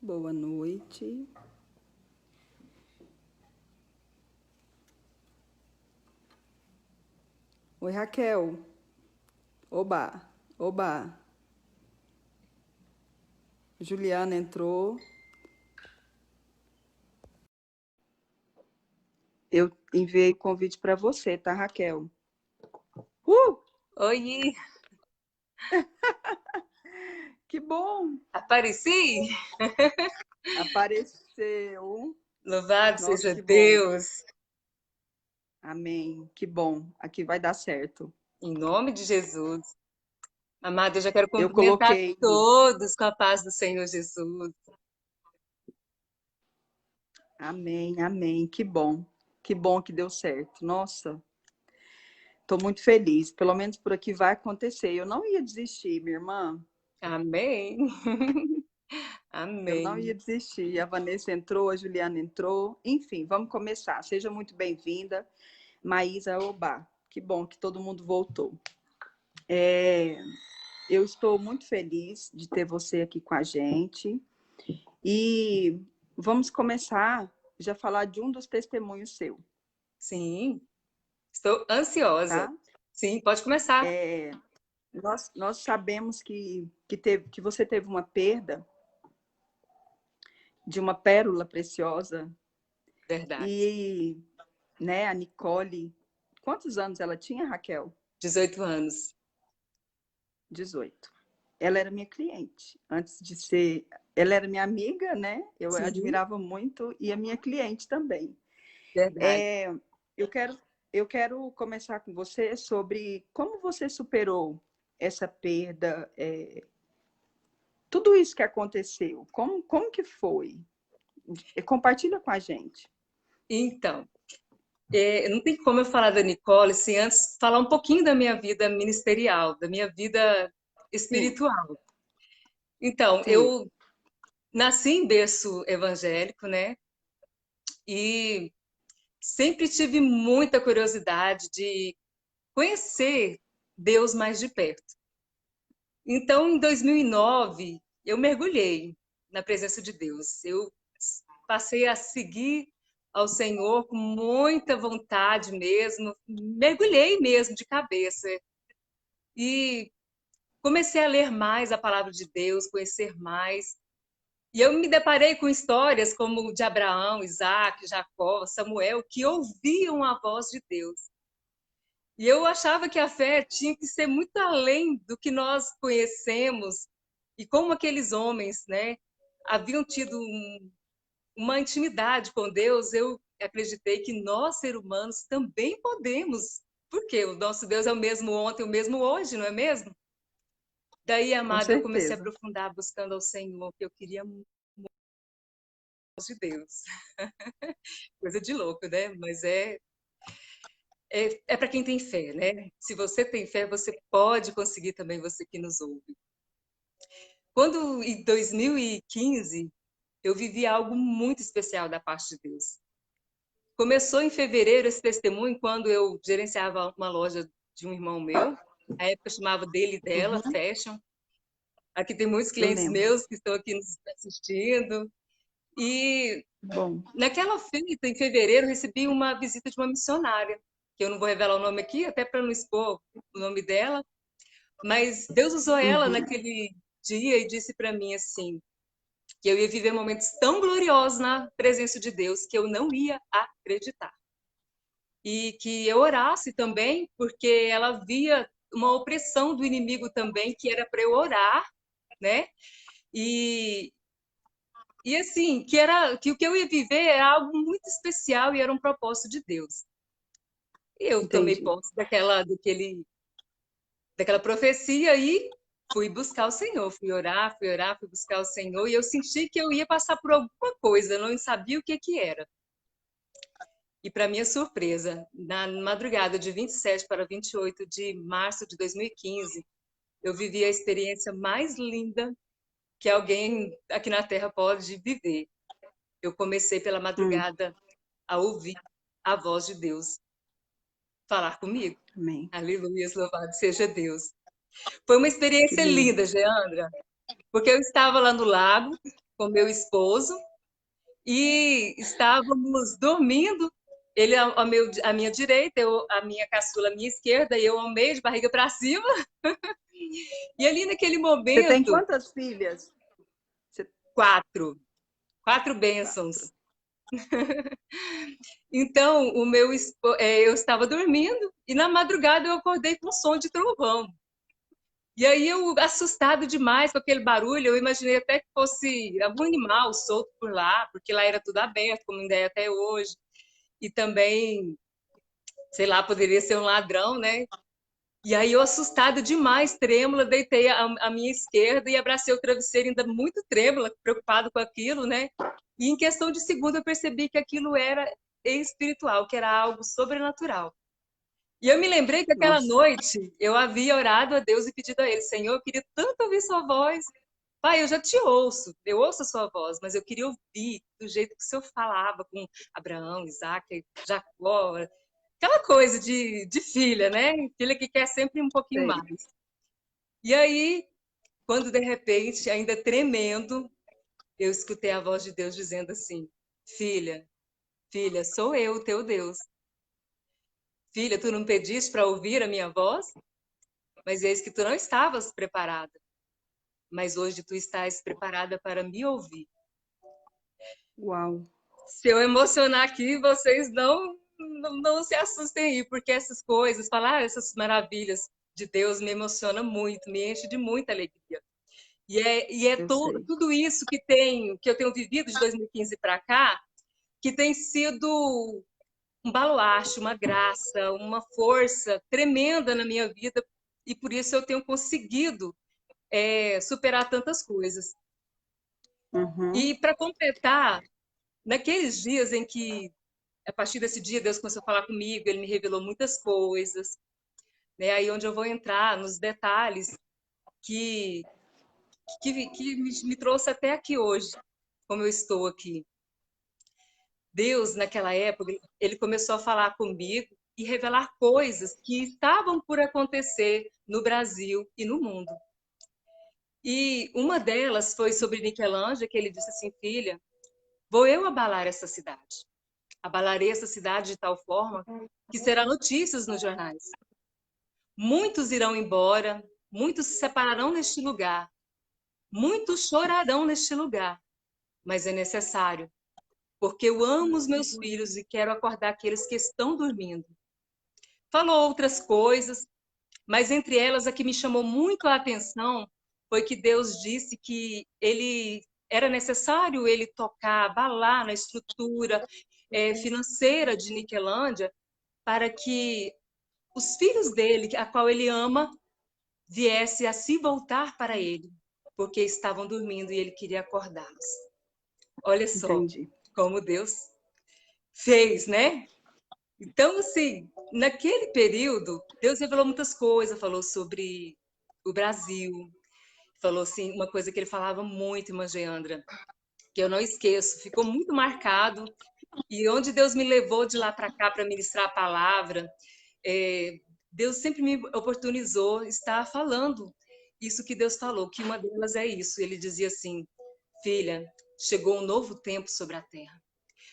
Boa noite. Oi, Raquel. Oba, oba. Juliana entrou. Eu enviei convite para você, tá, Raquel? Oi, Que bom! apareci? Apareceu. Louvado Nossa, seja que bom. Deus, Amém. Que bom. Aqui vai dar certo. em nome de Jesus. Amado, eu já quero Eu cumprimentar coloquei. todos com a paz do Senhor Jesus. Amém, amém. Que bom. Que bom que deu certo. Nossa, estou muito feliz. Pelo menos por aqui vai acontecer. Eu não ia desistir, minha irmã. Amém. Eu não Amém. ia desistir. A Vanessa entrou, a Juliana entrou. Enfim, vamos começar. Seja muito bem-vinda, Maísa Obá. Que bom que todo mundo voltou. Eu estou muito feliz de ter você aqui com a gente. E vamos começar já a falar de um dos testemunhos seu, Sim, estou ansiosa. tá? Sim, pode começar. Nós sabemos que você teve uma perda de uma pérola preciosa. Verdade. E, né, a Nicole, quantos anos ela tinha, Raquel? 18 anos. 18. Ela era minha cliente. Antes de ser. Ela era minha amiga, né? Eu Sim, admirava muito, e a minha cliente também. verdade. Eu quero, eu quero começar com você sobre como você superou essa perda, tudo isso que aconteceu. Como que foi? Compartilha com a gente. Então, não tem como eu falar da Nicole sem antes falar um pouquinho da minha vida ministerial, da minha vida Sim, espiritual. Então, sim. eu nasci em berço evangélico, né? E sempre tive muita curiosidade de conhecer Deus mais de perto. Então, em 2009, eu mergulhei na presença de Deus. Eu passei a seguir ao Senhor com muita vontade mesmo, mergulhei mesmo de cabeça e comecei a ler mais a palavra de Deus, conhecer mais. E eu me deparei com histórias como de Abraão, Isaac, Jacó, Samuel, que ouviam a voz de Deus. E eu achava que a fé tinha que ser muito além do que nós conhecemos e como aqueles homens, né, haviam tido uma intimidade com Deus. Eu acreditei que nós, seres humanos, também podemos. Porque o nosso Deus é o mesmo ontem, o mesmo hoje, não é mesmo? Daí, Com amado, eu comecei a certeza. aprofundar buscando ao Senhor, que eu queria muito de Deus. Coisa de louco, né? Mas é para quem tem fé, né? Se você tem fé, você pode conseguir também, você que nos ouve. Quando, em 2015, eu vivi algo muito especial da parte de Deus. Começou em fevereiro esse testemunho, quando eu gerenciava uma loja de um irmão meu. A época chamava dele e dela, Uhum, Fashion. Aqui tem muitos eu clientes lembro. meus que estão aqui nos assistindo. E Bom, naquela feita, em fevereiro, recebi uma visita de uma missionária, que eu não vou revelar o nome aqui, até para não expor o nome dela, mas Deus usou ela uhum, naquele dia e disse para mim assim, que eu ia viver momentos tão gloriosos na presença de Deus que eu não ia acreditar. E que eu orasse também, porque ela via uma opressão do inimigo também, que era para eu orar, né? E, e assim, que o que eu ia viver era algo muito especial e era um propósito de Deus. E eu tomei entendi. posse daquela profecia e fui buscar o Senhor, fui orar, fui buscar o Senhor, e eu senti que eu ia passar por alguma coisa, eu não sabia o que que era. E para minha surpresa, na madrugada de 27 para 28 de março de 2015, eu vivi a experiência mais linda que alguém aqui na Terra pode viver. Eu comecei pela Hum, madrugada a ouvir a voz de Deus falar comigo. amém. Aleluia, louvado seja Deus. Foi uma Que experiência lindo. linda, Geandra, porque eu estava lá no lago com meu esposo e estávamos dormindo. Ele à minha direita, a minha caçula à minha esquerda, e eu ao meio, de barriga para cima. E ali naquele Você tem momento, quantas filhas? Você... quatro bênçãos. Então, eu estava dormindo e na madrugada eu acordei com um som de trovão. E aí eu, assustado demais com aquele barulho, eu imaginei até que fosse algum animal solto por lá, porque lá era tudo aberto, como ainda é até hoje. E também, sei lá, poderia ser um ladrão, né? E aí eu, assustada demais, trêmula, deitei à minha esquerda e abracei o travesseiro, ainda muito trêmula, preocupado com aquilo, né? E em questão de segundo eu percebi que aquilo era espiritual, que era algo sobrenatural. E eu me lembrei que aquela Nossa, noite eu havia orado a Deus e pedido a Ele, Senhor, eu queria tanto ouvir sua voz. Pai, eu já te ouço, eu ouço a sua voz, mas eu queria ouvir do jeito que o Senhor falava com Abraão, Isaac, Jacó, aquela coisa de filha, né? Filha que quer sempre um pouquinho sei. mais. E aí, quando de repente, ainda tremendo, eu escutei a voz de Deus dizendo assim: Filha, filha, sou eu, teu Deus. Filha, tu não pediste para ouvir a minha voz? Mas eis que tu não estavas preparada. Mas hoje tu estás preparada para me ouvir. Uau. Se eu emocionar aqui, vocês não se assustem aí, porque essas coisas, falar essas maravilhas de Deus me emociona muito, me enche de muita alegria. Eu sei. Tudo isso que eu tenho vivido de 2015 para cá, que tem sido um baluarte, uma graça, uma força tremenda na minha vida, e por isso eu tenho conseguido superar tantas coisas. Uhum. E para completar, naqueles dias em que, a partir desse dia, Deus começou a falar comigo, ele me revelou muitas coisas, né? Aí onde eu vou entrar nos detalhes que, que me trouxe até aqui hoje, como eu estou aqui. Deus, naquela época, ele começou a falar comigo e revelar coisas que estavam por acontecer no Brasil e no mundo. E uma delas foi sobre Niquelândia, que ele disse assim, filha, vou eu abalar essa cidade. Abalarei essa cidade de tal forma que será notícias nos jornais. Muitos irão embora, muitos se separarão neste lugar, muitos chorarão neste lugar, mas é necessário, porque eu amo os meus filhos e quero acordar aqueles que estão dormindo. Falou outras coisas, mas entre elas a que me chamou muito a atenção foi que Deus disse que era necessário ele tocar, abalar na estrutura financeira de Niquelândia para que os filhos dele, a qual ele ama, viesse a se voltar para ele, porque estavam dormindo e ele queria acordá-los. Olha só Entendi. como Deus fez, né? Então, assim, naquele período, Deus revelou muitas coisas, falou sobre o Brasil, falou assim, uma coisa que ele falava muito, irmã Geandra, que eu não esqueço, ficou muito marcado, e onde Deus me levou de lá para cá para ministrar a palavra, Deus sempre me oportunizou estar falando isso que Deus falou, que uma delas é isso. Ele dizia assim, filha, chegou um novo tempo sobre a terra.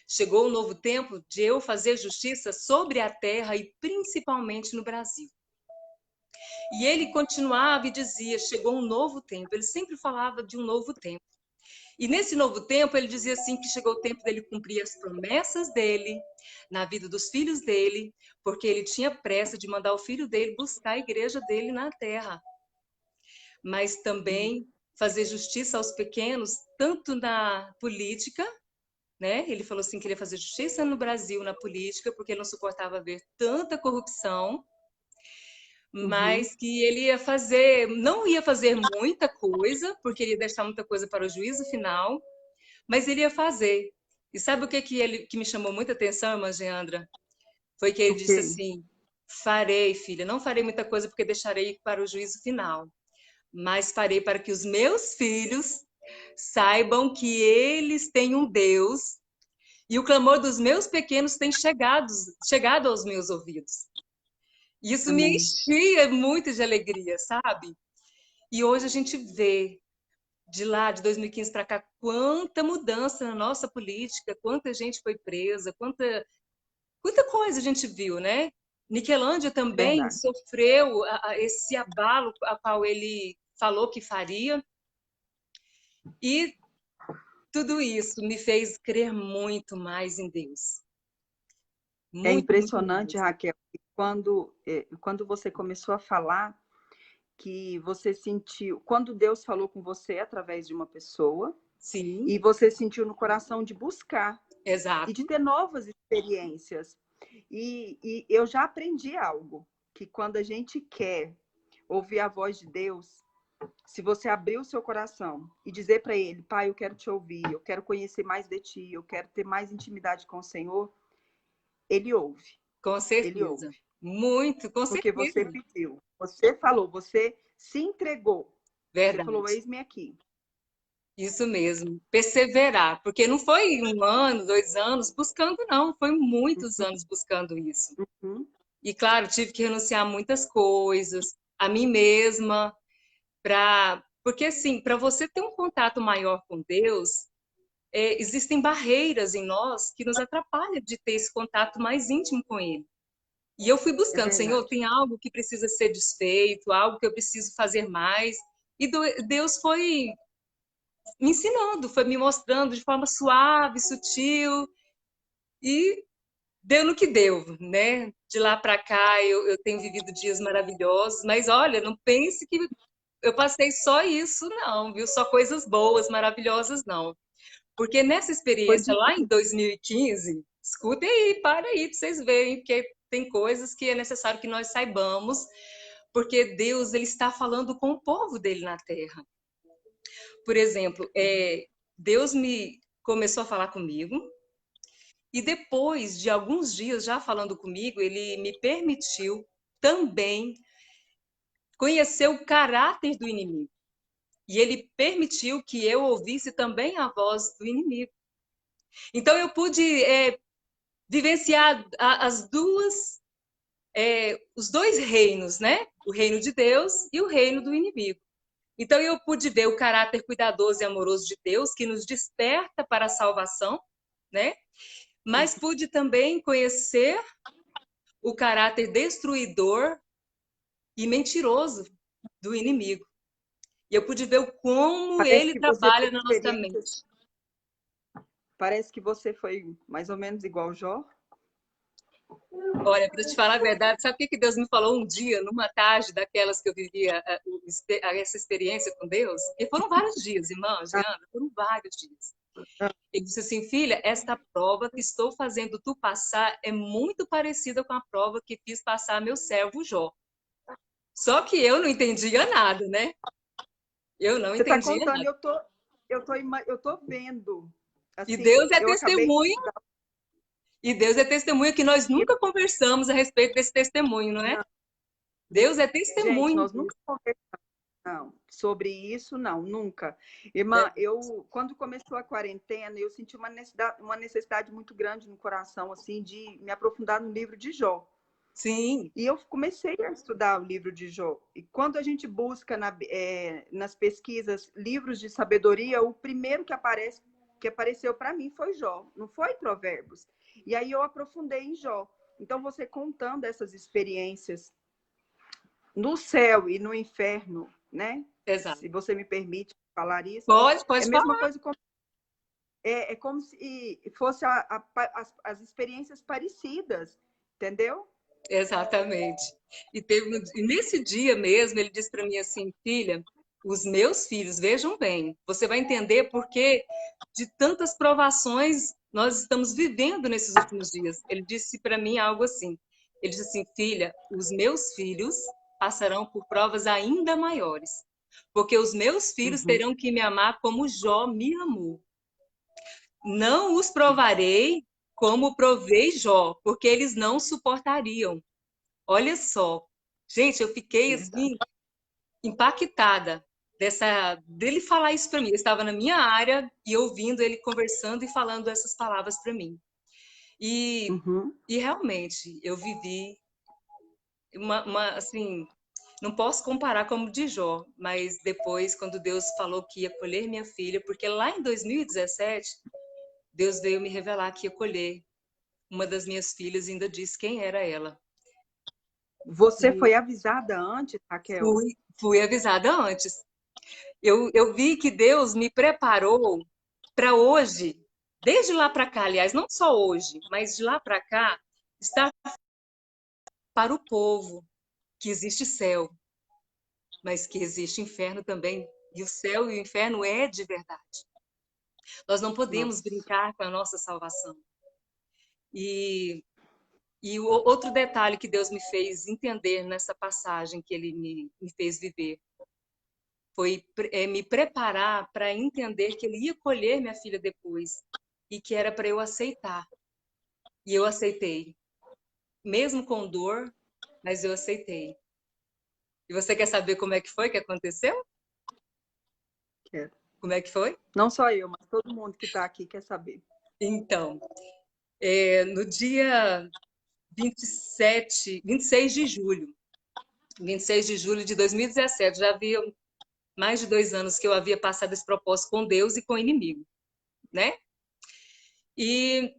Chegou um novo tempo de eu fazer justiça sobre a terra e principalmente no Brasil. E ele continuava e dizia, chegou um novo tempo. Ele sempre falava de um novo tempo. E nesse novo tempo, ele dizia assim que chegou o tempo dele cumprir as promessas dele na vida dos filhos dele, porque ele tinha pressa de mandar o filho dele buscar a igreja dele na terra. Mas também fazer justiça aos pequenos, tanto na política, né? Ele falou assim que ele ia fazer justiça no Brasil, na política, porque ele não suportava ver tanta corrupção, Uhum. mas que ele ia fazer, não ia fazer muita coisa, porque ele ia deixar muita coisa para o juízo final, mas ele ia fazer. E sabe o que me chamou muita atenção, irmã Geandra? Foi que ele O disse quê? assim, farei, filha, não farei muita coisa porque deixarei para o juízo final, mas farei para que os meus filhos saibam que eles têm um Deus e o clamor dos meus pequenos tem chegado aos meus ouvidos. Isso me Amém. enchia muito de alegria, sabe? E hoje a gente vê de lá, de 2015 para cá, quanta mudança na nossa política, quanta gente foi presa, quanta coisa a gente viu, né? Niquelândia também Verdade. sofreu esse abalo a qual ele falou que faria, e tudo isso me fez crer muito mais em Deus. É Muito, muito impressionante, mais. Raquel, que quando você começou a falar que você sentiu, quando Deus falou com você através de uma pessoa, Sim, e você sentiu no coração de buscar e de exato. ter novas experiências. E eu já aprendi algo, que quando a gente quer ouvir a voz de Deus, se você abrir o seu coração e dizer para ele, Pai, eu quero te ouvir, eu quero conhecer mais de ti, eu quero ter mais intimidade com o Senhor, ele ouve, Com ele certeza. ouve. Muito, com Porque você certeza. pediu, você falou, você se entregou. Você falou, Verdade. eis-me aqui. Isso mesmo. Perseverar. Porque não foi 1 ano, 2 anos buscando, não. Foi muitos anos buscando isso. Uhum. E, claro, tive que renunciar a muitas coisas, a mim mesma, porque, assim, para você ter um contato maior com Deus, existem barreiras em nós que nos atrapalham de ter esse contato mais íntimo com Ele. E eu fui É buscando, Senhor, verdade. tem algo que precisa ser desfeito, algo que eu preciso fazer mais. E Deus foi me ensinando, foi me mostrando de forma suave, sutil, e deu no que deu, né? De lá para cá eu tenho vivido dias maravilhosos, mas olha, não pense que eu passei só isso, não, viu? Só coisas boas, maravilhosas, não. Porque nessa Foi experiência lá em difícil. 2015, escuta aí, para aí para vocês verem, porque tem coisas que é necessário que nós saibamos, porque Deus ele está falando com o povo dele na terra. Por exemplo, Deus me começou a falar comigo, e depois de alguns dias já falando comigo, ele me permitiu também conhecer o caráter do inimigo. E ele permitiu que eu ouvisse também a voz do inimigo. Então eu pude vivenciar os dois reinos, né? O reino de Deus e o reino do inimigo. Então eu pude ver o caráter cuidadoso e amoroso de Deus que nos desperta para a salvação, né? Mas pude também conhecer o caráter destruidor e mentiroso do inimigo. E eu pude ver como Parece ele que você trabalha teve na nossa experiências. mente. Parece que você foi mais ou menos igual Jó. Olha, para te falar a verdade, sabe o que Deus me falou um dia, numa tarde daquelas que eu vivia essa experiência com Deus? E foram vários dias, irmã Ah, Giana, foram vários dias. ah, Ele disse assim, filha, esta prova que estou fazendo tu passar é muito parecida com a prova que fiz passar meu servo Jó. Só que eu não entendia nada, né? Eu não você está entendia contando, nada. eu tô vendo. E Assim, Deus é eu acabei de testemunha, e Deus é testemunha que nós ir. nunca conversamos a respeito desse testemunho, não é? Não, Deus é gente, testemunho nós nunca disso, conversamos não, sobre isso, não, nunca. Irmã, né? quando começou a quarentena, eu senti uma necessidade muito grande no coração, assim, de me aprofundar no livro de Jó. Sim, E eu comecei a estudar o livro de Jó. E quando a gente busca nas pesquisas livros de sabedoria, o primeiro que apareceu para mim foi Jó, não foi Provérbios. E aí eu aprofundei em Jó. Então, você contando essas experiências no céu e no inferno, né? exato. Se você me permite falar isso, é Pode a mesma falar. coisa é como se fosse as experiências parecidas, entendeu? Exatamente. E nesse dia mesmo, ele disse para mim assim, filha, os meus filhos, vejam bem, você vai entender porque de tantas provações nós estamos vivendo nesses últimos dias. Ele disse para mim algo assim. Ele disse assim, filha, os meus filhos passarão por provas ainda maiores, porque os meus filhos Uhum. terão que me amar como Jó me amou. Não os provarei como provei Jó, porque eles não suportariam. Olha só, gente, eu fiquei Verdade. assim impactada dele falar isso para mim. Eu estava na minha área e ouvindo ele conversando e falando essas palavras para mim. E, Uhum. e realmente eu vivi assim não posso comparar como de Jó, mas depois, quando Deus falou que ia colher minha filha, porque lá em 2017, Deus veio me revelar que ia colher uma das minhas filhas e ainda disse quem era ela. Você E foi avisada antes, Raquel? fui avisada antes. Eu vi que Deus me preparou para hoje, desde lá para cá, aliás, não só hoje, mas de lá para cá, estar para o povo que existe céu, mas que existe inferno também. E o céu e o inferno é de verdade. Nós não podemos Nossa. brincar com a nossa salvação. E, e o outro detalhe que Deus me fez entender nessa passagem que Ele me fez viver foi me preparar para entender que Ele ia colher minha filha depois e que era para eu aceitar. E eu aceitei, mesmo com dor, mas eu aceitei. E você quer saber como é que foi que aconteceu? Quero. Como é que foi? Não só eu, mas todo mundo que está aqui quer saber. Então, no dia 26 de julho, 26 de julho de 2017, já havia mais de 2 anos que eu havia passado esse propósito com Deus e com o inimigo, né? E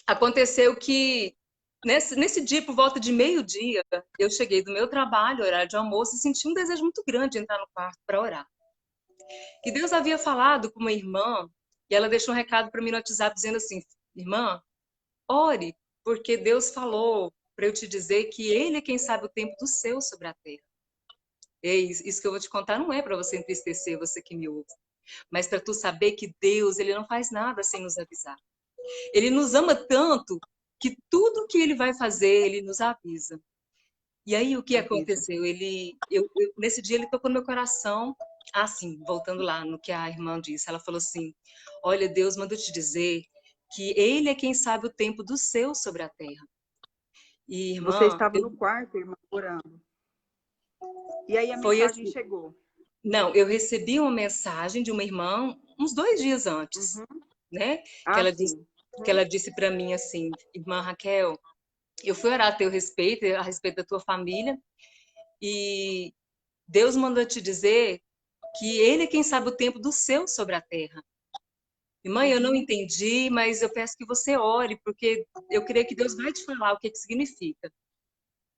aconteceu que nesse dia, por volta de meio-dia, eu cheguei do meu trabalho, horário de almoço, e senti um desejo muito grande de entrar no quarto para orar. Que Deus havia falado com uma irmã, e ela deixou um recado para mim no WhatsApp dizendo assim: irmã, ore, porque Deus falou para eu te dizer que Ele é quem sabe o tempo do céu sobre a terra. Isso que eu vou te contar não é para você entristecer, você que me ouve, mas para tu saber que Deus, Ele não faz nada sem nos avisar. Ele nos ama tanto que tudo que Ele vai fazer, Ele nos avisa. E aí o que Avisa. aconteceu? Nesse dia Ele tocou no meu coração, assim, voltando lá no que a irmã disse, ela falou assim: olha, Deus manda te dizer que Ele é quem sabe o tempo do céu sobre a terra. E, Você irmã, estava no quarto, irmã, orando. E aí a foi mensagem assim. chegou. Não, eu recebi uma mensagem de uma irmã uns 2 dias antes, Uhum. né? Que Ah, ela disse, sim. que Uhum. ela disse para mim assim: irmã Raquel, eu fui orar a teu respeito, a respeito da tua família, e Deus mandou te dizer que Ele é quem sabe o tempo do céu sobre a terra. Irmã, eu não Uhum. entendi, mas eu peço que você ore, porque eu creio que Deus vai te falar o que significa.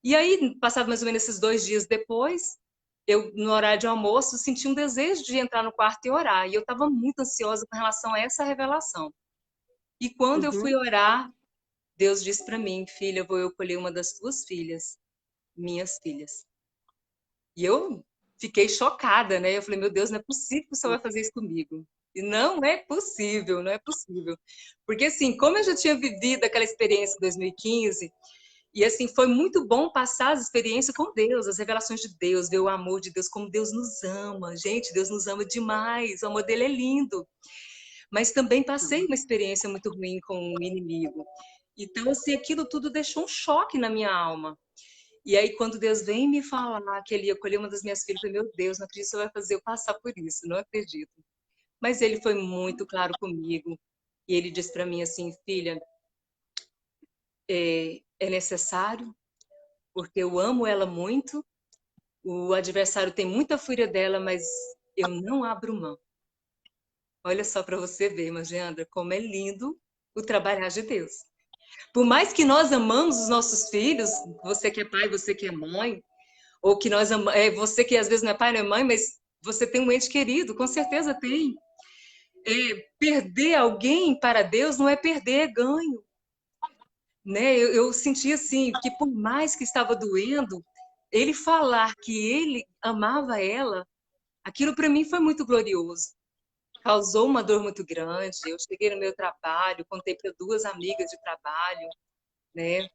E aí, passado mais ou menos esses 2 dias depois, eu, no horário de almoço, senti um desejo de entrar no quarto e orar. E eu estava muito ansiosa com relação a essa revelação. E quando eu fui Uhum. orar, Deus disse para mim: filha, vou eu colher uma das tuas filhas, minhas filhas. E eu fiquei chocada, né? Eu falei: meu Deus, não é possível que o Senhor vai fazer isso comigo. E não é possível, não é possível. Porque, assim, como eu já tinha vivido aquela experiência em 2015, e assim, foi muito bom passar as experiências com Deus, as revelações de Deus, ver o amor de Deus, como Deus nos ama. Gente, Deus nos ama demais, o amor dele é lindo. Mas também passei uma experiência muito ruim com o inimigo. Então, assim, aquilo tudo deixou um choque na minha alma. E aí, quando Deus vem me falar que ele ia colher uma das minhas filhas, eu falei: meu Deus, não acredito que você vai fazer eu passar por isso, não acredito. Mas ele foi muito claro comigo. E ele disse para mim assim: filha, é necessário, porque eu amo ela muito. O adversário tem muita fúria dela, mas eu não abro mão. Olha só para você ver, Magiandra, como é lindo o trabalhar de Deus. Por mais que nós amamos os nossos filhos, você que é pai, você que é mãe, ou que você que às vezes não é pai, não é mãe, mas você tem um ente querido, com certeza tem. Perder alguém para Deus não é perder, é ganho. Né? Eu senti assim, que por mais que estava doendo, ele falar que ele amava ela, aquilo para mim foi muito glorioso. Causou uma dor muito grande. Eu cheguei no meu trabalho, contei para 2 amigas de trabalho, né?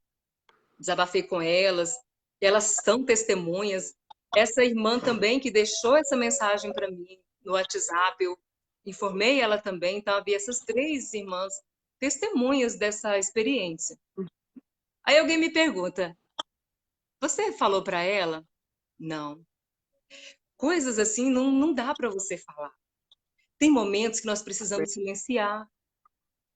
Desabafei com elas. Elas são testemunhas. Essa irmã também que deixou essa mensagem para mim no WhatsApp, eu informei ela também. Então havia essas 3 irmãs testemunhas dessa experiência. Aí alguém me pergunta: você falou para ela? Não. Coisas assim não dá para você falar. Tem momentos que nós precisamos silenciar.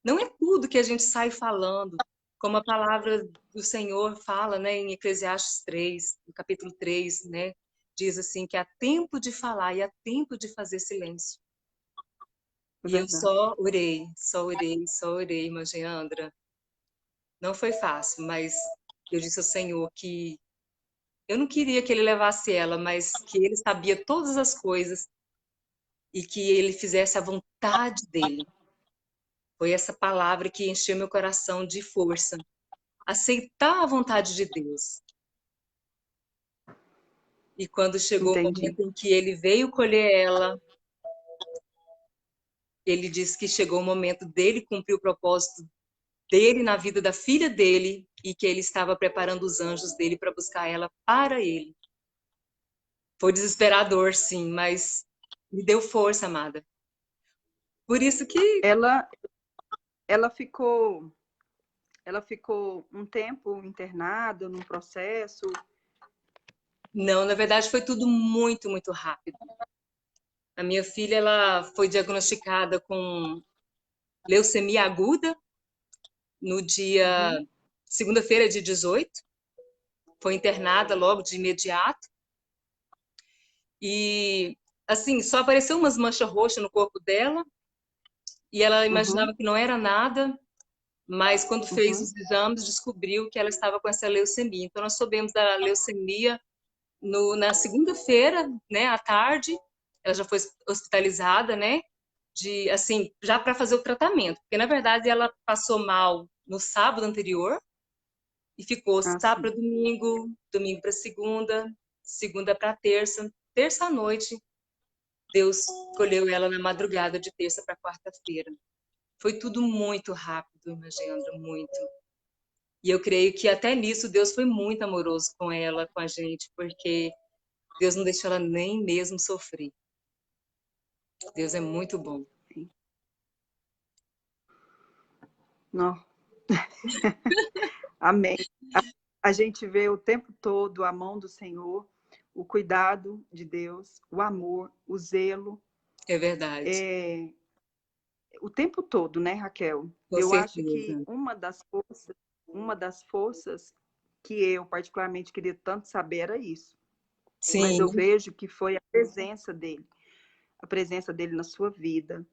Não é tudo que a gente sai falando, como a palavra do Senhor fala, né, em Eclesiastes 3, no capítulo 3, né? diz assim que há tempo de falar e há tempo de fazer silêncio. É E eu verdade. só orei, só orei, só orei, irmã Geandra. Não foi fácil, mas eu disse ao Senhor que eu não queria que ele levasse ela, mas que ele sabia todas as coisas e que ele fizesse a vontade dele. Foi essa palavra que encheu meu coração de força. Aceitar a vontade de Deus. E quando chegou o Entendi. momento em que ele veio colher ela, ele disse que chegou o momento dele cumprir o propósito dele na vida da filha dele e que ele estava preparando os anjos dele para buscar ela para ele. Foi desesperador, sim, mas me deu força, amada. Por isso que Ela, ela ficou, ela ficou um tempo internada num processo. não, na verdade foi tudo muito, muito rápido. A minha filha, ela foi diagnosticada com leucemia aguda no dia Uhum, segunda-feira, dia 18. Foi internada logo de imediato. E, assim, só apareceu umas manchas roxas no corpo dela. E ela uhum, imaginava que não era nada, mas quando fez uhum. os exames, descobriu que ela estava com essa leucemia. Então, nós soubemos da leucemia na segunda-feira, né, à tarde. Ela já foi hospitalizada, né, assim, já para fazer o tratamento. Porque, na verdade, ela passou mal no sábado anterior e ficou Ah, sábado para sim. domingo, domingo para segunda, segunda para terça. Terça à noite, Deus colheu ela na madrugada de terça para quarta-feira. Foi tudo muito rápido, irmã Geandra, muito. E eu creio que até nisso Deus foi muito amoroso com ela, com a gente, porque Deus não deixou ela nem mesmo sofrer. Deus é muito bom. Sim. Não. Amém. A gente vê o tempo todo a mão do Senhor, o cuidado de Deus, o amor, o zelo, É verdade. o tempo todo, né, Raquel? Com Eu acho que certeza. uma das forças que eu particularmente queria tanto saber era isso. Mas eu Sim, vejo que foi a presença dele na sua vida,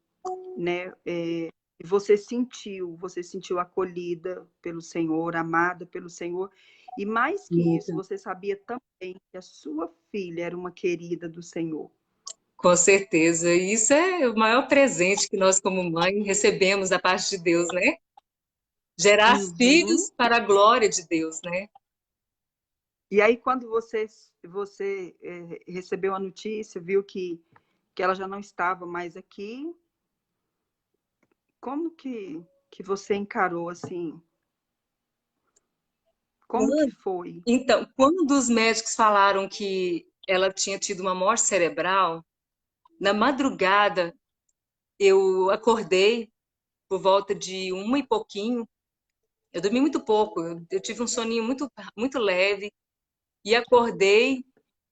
né? E você sentiu acolhida pelo Senhor, amada pelo Senhor. E mais que isso, muito. você sabia também que a sua filha era uma querida do Senhor. Com certeza. E isso é o maior presente que nós, como mãe, recebemos da parte de Deus, né? Gerar Uhum. filhos para a glória de Deus, né? E aí, quando você recebeu a notícia, viu que ela já não estava mais aqui, como que você encarou assim? Como que foi? Então, quando os médicos falaram que ela tinha tido uma morte cerebral, na madrugada eu acordei por volta de uma e pouquinho. Eu dormi muito pouco, eu tive um soninho muito, muito leve e acordei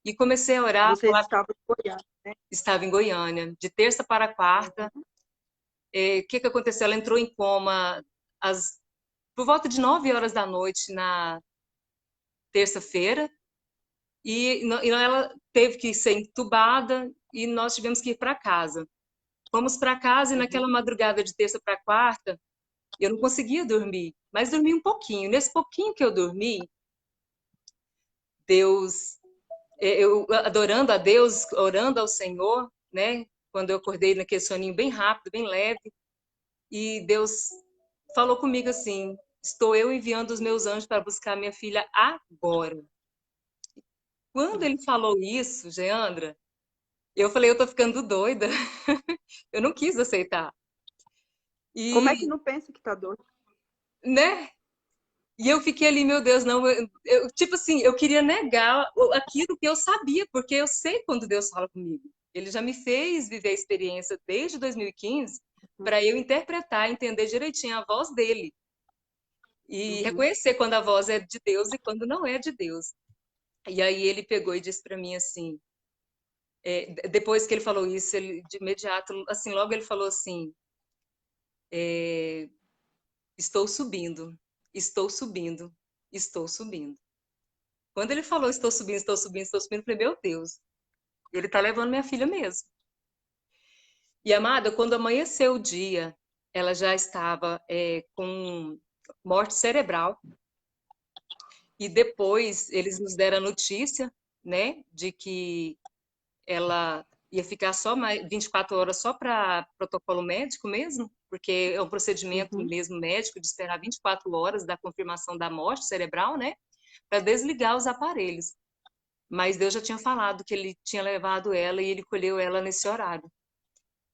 e comecei a orar. Você estava em Goiás. Estava em Goiânia, de terça para quarta. O que que aconteceu? Ela entrou em coma por volta de 9 horas da noite na terça-feira e ela teve que ser entubada e nós tivemos que ir para casa. Fomos para casa e Uhum. naquela madrugada de terça para quarta, eu não conseguia dormir, mas dormi um pouquinho. Nesse pouquinho que eu dormi, Deus, eu adorando a Deus, orando ao Senhor, né? Quando eu acordei naquele soninho bem rápido, bem leve, e Deus falou comigo assim: estou eu enviando os meus anjos para buscar minha filha agora. Quando ele falou isso, Geandra, eu falei: eu tô ficando doida. Eu não quis aceitar. Como é que E, não pensa que está doido? né? E eu fiquei ali, meu Deus, não, tipo assim, eu queria negar aquilo que eu sabia, porque eu sei quando Deus fala comigo. Ele já me fez viver a experiência desde 2015 para eu interpretar, entender direitinho a voz dele e Uhum. reconhecer quando a voz é de Deus e quando não é de Deus. E aí ele pegou e disse para mim assim, depois que ele falou isso, ele de imediato, assim, logo ele falou assim, é, estou subindo, estou subindo, estou subindo. Quando ele falou, estou subindo, estou subindo, estou subindo, eu falei, meu Deus, ele tá levando minha filha mesmo. E, amada, quando amanheceu o dia, ela já estava com morte cerebral. E depois eles nos deram a notícia, né, de que ela ia ficar só mais 24 horas só para protocolo médico mesmo, porque é um procedimento Uhum. mesmo médico de esperar 24 horas da confirmação da morte cerebral, né, para desligar os aparelhos. Mas Deus já tinha falado que ele tinha levado ela e ele colheu ela nesse horário.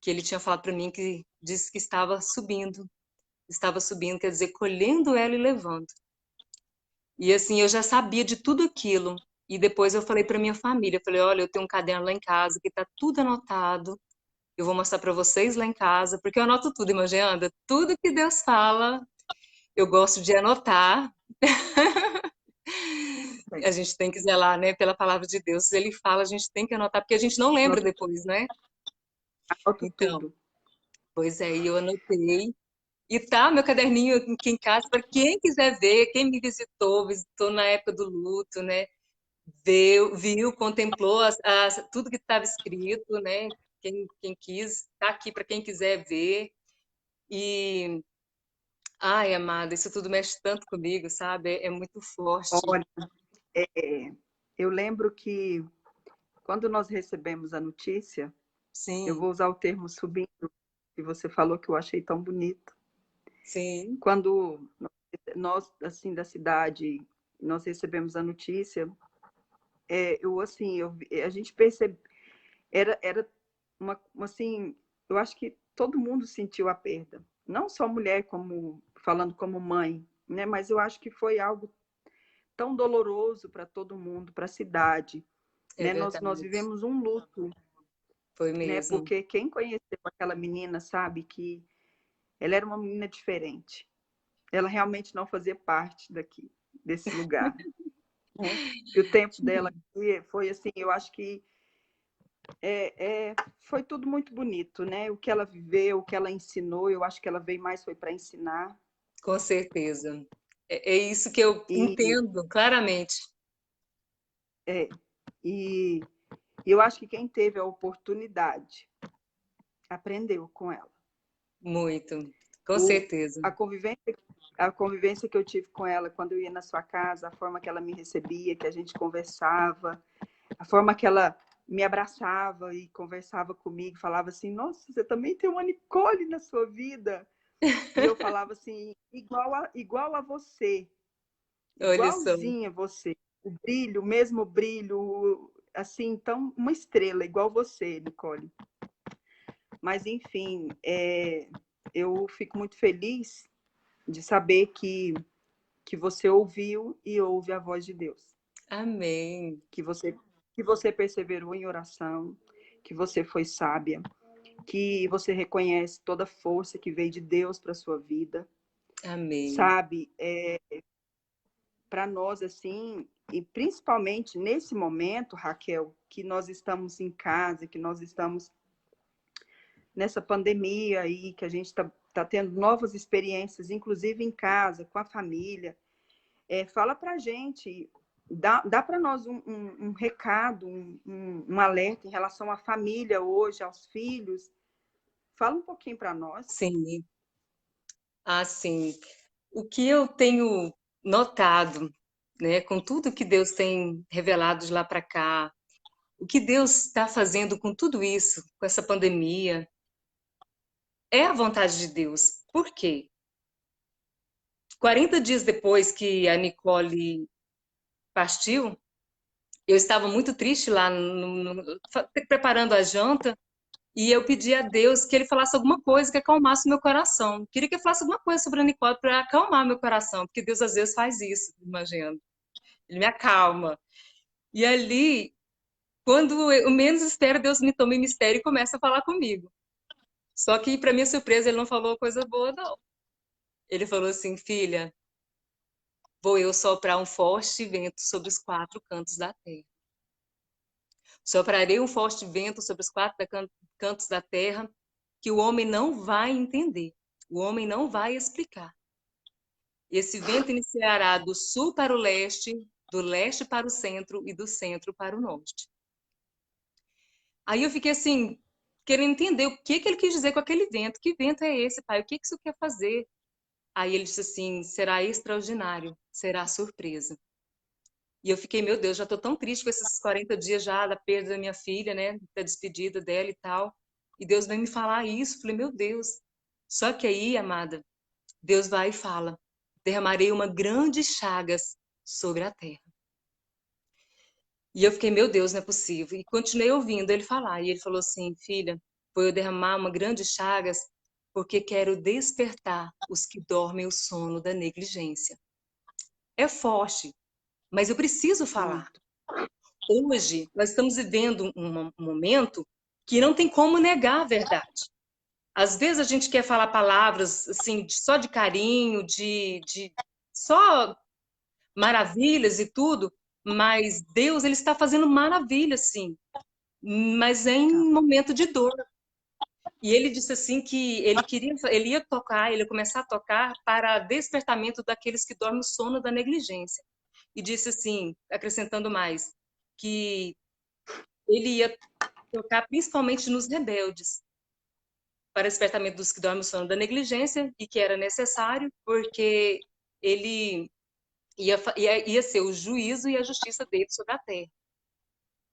Que ele tinha falado para mim que disse que estava subindo, quer dizer, colhendo ela e levando. E assim, eu já sabia de tudo aquilo. E depois eu falei para minha família, eu falei, olha, eu tenho um caderno lá em casa que tá tudo anotado. Eu vou mostrar para vocês lá em casa, porque eu anoto tudo, imaginando, tudo que Deus fala, eu gosto de anotar. A gente tem que zelar, né, pela palavra de Deus. Se ele fala, a gente tem que anotar, porque a gente não lembra Anoto, depois, né? anoto Então, tudo. pois é, e eu anotei. E tá meu caderninho aqui em casa para quem quiser ver, quem me visitou na época do luto, né? Viu, contemplou tudo que estava escrito, né? Quem quis, tá aqui para quem quiser ver. E, ai, amada, isso tudo mexe tanto comigo, sabe? É muito forte. Olha, é, eu lembro que quando nós recebemos a notícia, eu Sim, vou usar o termo subindo, que você falou que eu achei tão bonito. sim, Quando nós, assim, da cidade, nós recebemos a notícia, a gente percebe, era assim, eu acho que todo mundo sentiu a perda. Não só mulher, falando como mãe, né? Mas eu acho que foi algo tão doloroso para todo mundo, para a cidade, é né? Nós verdade. vivemos um luto, Foi né? mesmo. Porque quem conheceu aquela menina sabe que ela era uma menina diferente. Ela realmente não fazia parte desse lugar, né? E o tempo dela foi assim, eu acho que foi tudo muito bonito, né? O que ela viveu, o que ela ensinou, eu acho que ela veio mais foi para ensinar. Com certeza. É isso que eu E, entendo claramente. é, e eu acho que quem teve a oportunidade aprendeu com ela. Muito. Com O, certeza. a convivência a convivência que eu tive com ela quando eu ia na sua casa, a forma que ela me recebia, que a gente conversava, a forma que ela me abraçava e conversava comigo, falava assim, nossa, você também tem uma Nicole na sua vida. E eu falava assim, igual a você, Olha só. igualzinha a você. O mesmo brilho, assim, então, uma estrela, igual você, Nicole. Mas, enfim, eu fico muito feliz de saber que você ouviu e ouve a voz de Deus. Amém. Que você perseverou em oração, que você foi sábia, que você reconhece toda a força que veio de Deus para a sua vida. Amém. Sabe, para nós, assim, e principalmente nesse momento, Raquel, que nós estamos em casa, que nós estamos nessa pandemia aí, que a gente está tendo novas experiências, inclusive em casa, com a família. Fala para a gente, dá para nós um recado, um alerta em relação à família hoje, aos filhos. Fala um pouquinho para nós. Sim. Assim, o que eu tenho notado, né, com tudo que Deus tem revelado de lá para cá, o que Deus está fazendo com tudo isso, com essa pandemia, é a vontade de Deus. Por quê? 40 dias depois que a Nicole partiu, eu estava muito triste lá preparando a janta. E eu pedi a Deus que ele falasse alguma coisa que acalmasse o meu coração. Queria que ele falasse alguma coisa sobre a Nicole para acalmar meu coração, porque Deus às vezes faz isso, imagino. Ele me acalma. E ali, quando eu menos espero, Deus me toma em mistério e começa a falar comigo. Só que, para minha surpresa, ele não falou coisa boa, não. Ele falou assim, filha, vou eu soprar um forte vento sobre os quatro cantos da terra. Soprarei um forte vento sobre os quatro cantos da terra que o homem não vai entender, o homem não vai explicar. Esse vento iniciará do sul para o leste do leste para o centro e do centro para o norte. Aí eu fiquei assim, querendo entender o que ele quis dizer com aquele vento. Que vento é esse, pai? O que isso quer fazer? Aí ele disse assim, será extraordinário, será surpresa. E eu fiquei, meu Deus, já estou tão triste com esses 40 dias já da perda da minha filha, né? Da despedida dela e tal. E Deus vem me falar isso. Falei, meu Deus. Só que aí, amada, Deus vai e fala, derramarei uma grande chagas sobre a terra. E eu fiquei, meu Deus, não é possível. E continuei ouvindo ele falar. E ele falou assim, filha, vou eu derramar uma grande chagas porque quero despertar os que dormem o sono da negligência. É forte, mas eu preciso falar. Muito. Hoje, nós estamos vivendo um momento que não tem como negar a verdade. Às vezes a gente quer falar palavras assim, só de carinho, de só maravilhas e tudo, mas Deus ele está fazendo maravilhas, sim, mas é Tá. em momento de dor. E ele disse assim que ele ia tocar, ele ia começar a tocar para despertamento daqueles que dormem o sono da negligência. E disse assim, acrescentando mais, que ele ia tocar principalmente nos rebeldes, para despertamento dos que dormem o sono da negligência, e que era necessário, porque ele ia ser o juízo e a justiça dele sobre a terra.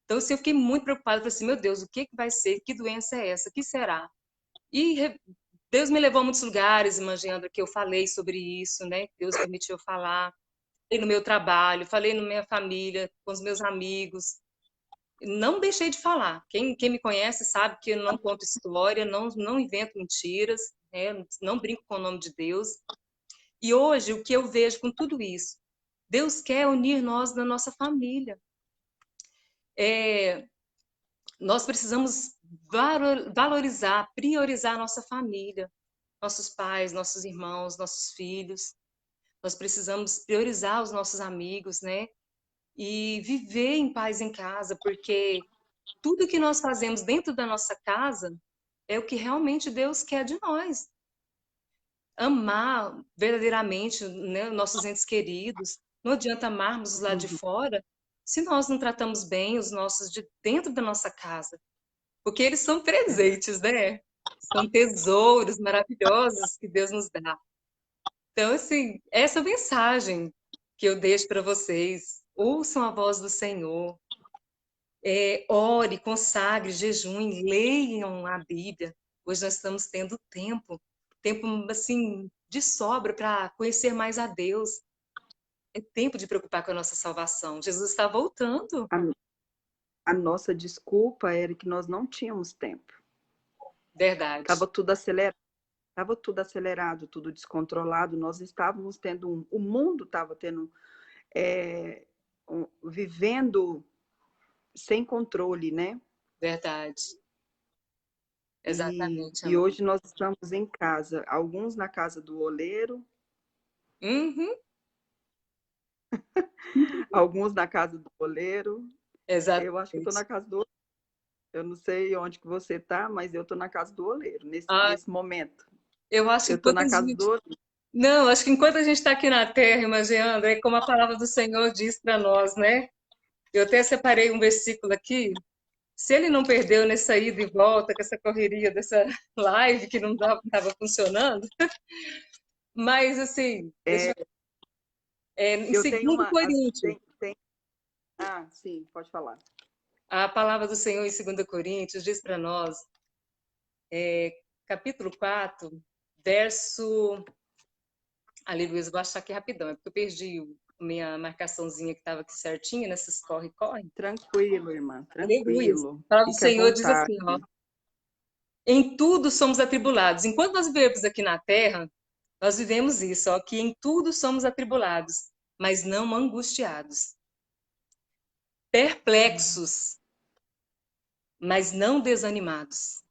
Então, assim, eu fiquei muito preocupada, falei assim, meu Deus, o que vai ser? Que doença é essa? O que será? E Deus me levou a muitos lugares, irmã Geandra, que eu falei sobre isso, né? Deus permitiu eu falar. Falei no meu trabalho, falei na minha família, com os meus amigos. Não deixei de falar. Quem me conhece sabe que eu não conto história, não invento mentiras, né? Não brinco com o nome de Deus. E hoje, o que eu vejo com tudo isso? Deus quer unir nós na nossa família. Nós precisamos valorizar, priorizar a nossa família, nossos pais, nossos irmãos, nossos filhos. Nós precisamos priorizar os nossos amigos, né? E viver em paz em casa, porque tudo que nós fazemos dentro da nossa casa é o que realmente Deus quer de nós. Amar verdadeiramente, né, nossos entes queridos. Não adianta amarmos os lá de Uhum. fora se nós não tratamos bem os nossos de dentro da nossa casa. Porque eles são Verdade. presentes, né? São tesouros maravilhosos que Deus nos dá. Então, assim, essa mensagem que eu deixo para vocês. Ouçam a voz do Senhor. Ore, consagre, jejum, leiam a Bíblia. Hoje nós estamos tendo tempo assim de sobra para conhecer mais a Deus. É tempo de preocupar com a nossa salvação. Jesus está voltando. A nossa desculpa era que nós não tínhamos tempo. Verdade. Estava tudo acelerado, tudo descontrolado. Nós estávamos tendo o mundo estava tendo vivendo sem controle, né? Verdade. E, Exatamente, e amor. hoje nós estamos em casa, alguns na casa do oleiro, Uhum. alguns na casa do oleiro. Eu acho que estou Exatamente. na casa do oleiro. Eu não sei onde que você está, mas eu estou na casa do oleiro Ah, nesse momento. eu acho que Eu estou enquanto na a casa do gente. oleiro. Não, acho que enquanto a gente está aqui na Terra, imaginando, é como a palavra do Senhor diz para nós, né? Eu até separei um versículo aqui. Se ele não perdeu nessa ida e volta, com essa correria dessa live que não estava funcionando, mas assim, É, em eu tenho 2 uma. Coríntios, Ah, sim, pode falar. a palavra do Senhor em 2 Coríntios diz para nós, capítulo 4, verso. Ali, Luiz, eu vou achar aqui rapidão, é porque eu perdi minha marcaçãozinha que estava aqui certinha, nesses corre-corre. Tranquilo, irmã, Aleluia. tranquilo. A palavra do Fique à Senhor diz vontade. assim, ó, em tudo somos atribulados. Enquanto nós vivemos aqui na Terra, nós vivemos isso, ó, que em tudo somos atribulados, mas não angustiados. Perplexos, mas não desanimados.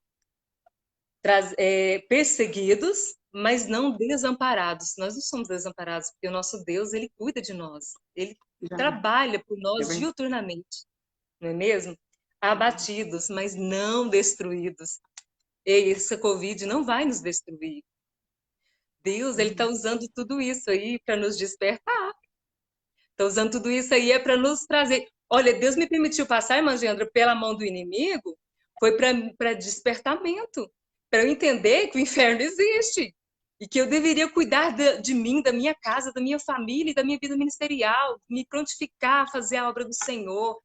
Perseguidos, mas não desamparados. Nós não somos desamparados, porque o nosso Deus, ele cuida de nós. Ele Já, trabalha por é nós verdade. diuturnamente, não é mesmo? Abatidos, mas não destruídos. E essa Covid não vai nos destruir. Deus, ele está usando tudo isso aí para nos despertar. Estou usando tudo isso aí é para nos trazer. Olha, Deus me permitiu passar, irmã Geandra, pela mão do inimigo, foi para despertamento, para eu entender que o inferno existe e que eu deveria cuidar de mim, da minha casa, da minha família e da minha vida ministerial, me prontificar a fazer a obra do Senhor,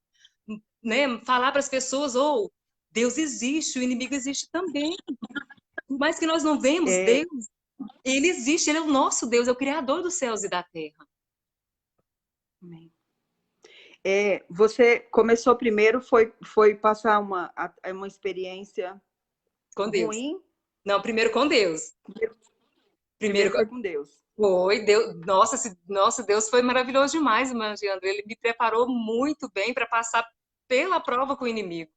né? Falar para as pessoas, Deus existe, o inimigo existe também. Por mais que nós não vemos É, Deus, ele existe, ele é o nosso Deus, é o criador dos céus e da terra. você começou primeiro, foi passar uma experiência Com Deus. ruim? Não, primeiro com Deus. Primeiro Primeiro foi com Deus. foi Deus. Nossa, Deus foi maravilhoso demais, irmã Giandra. Ele me preparou muito bem para passar pela prova com o inimigo.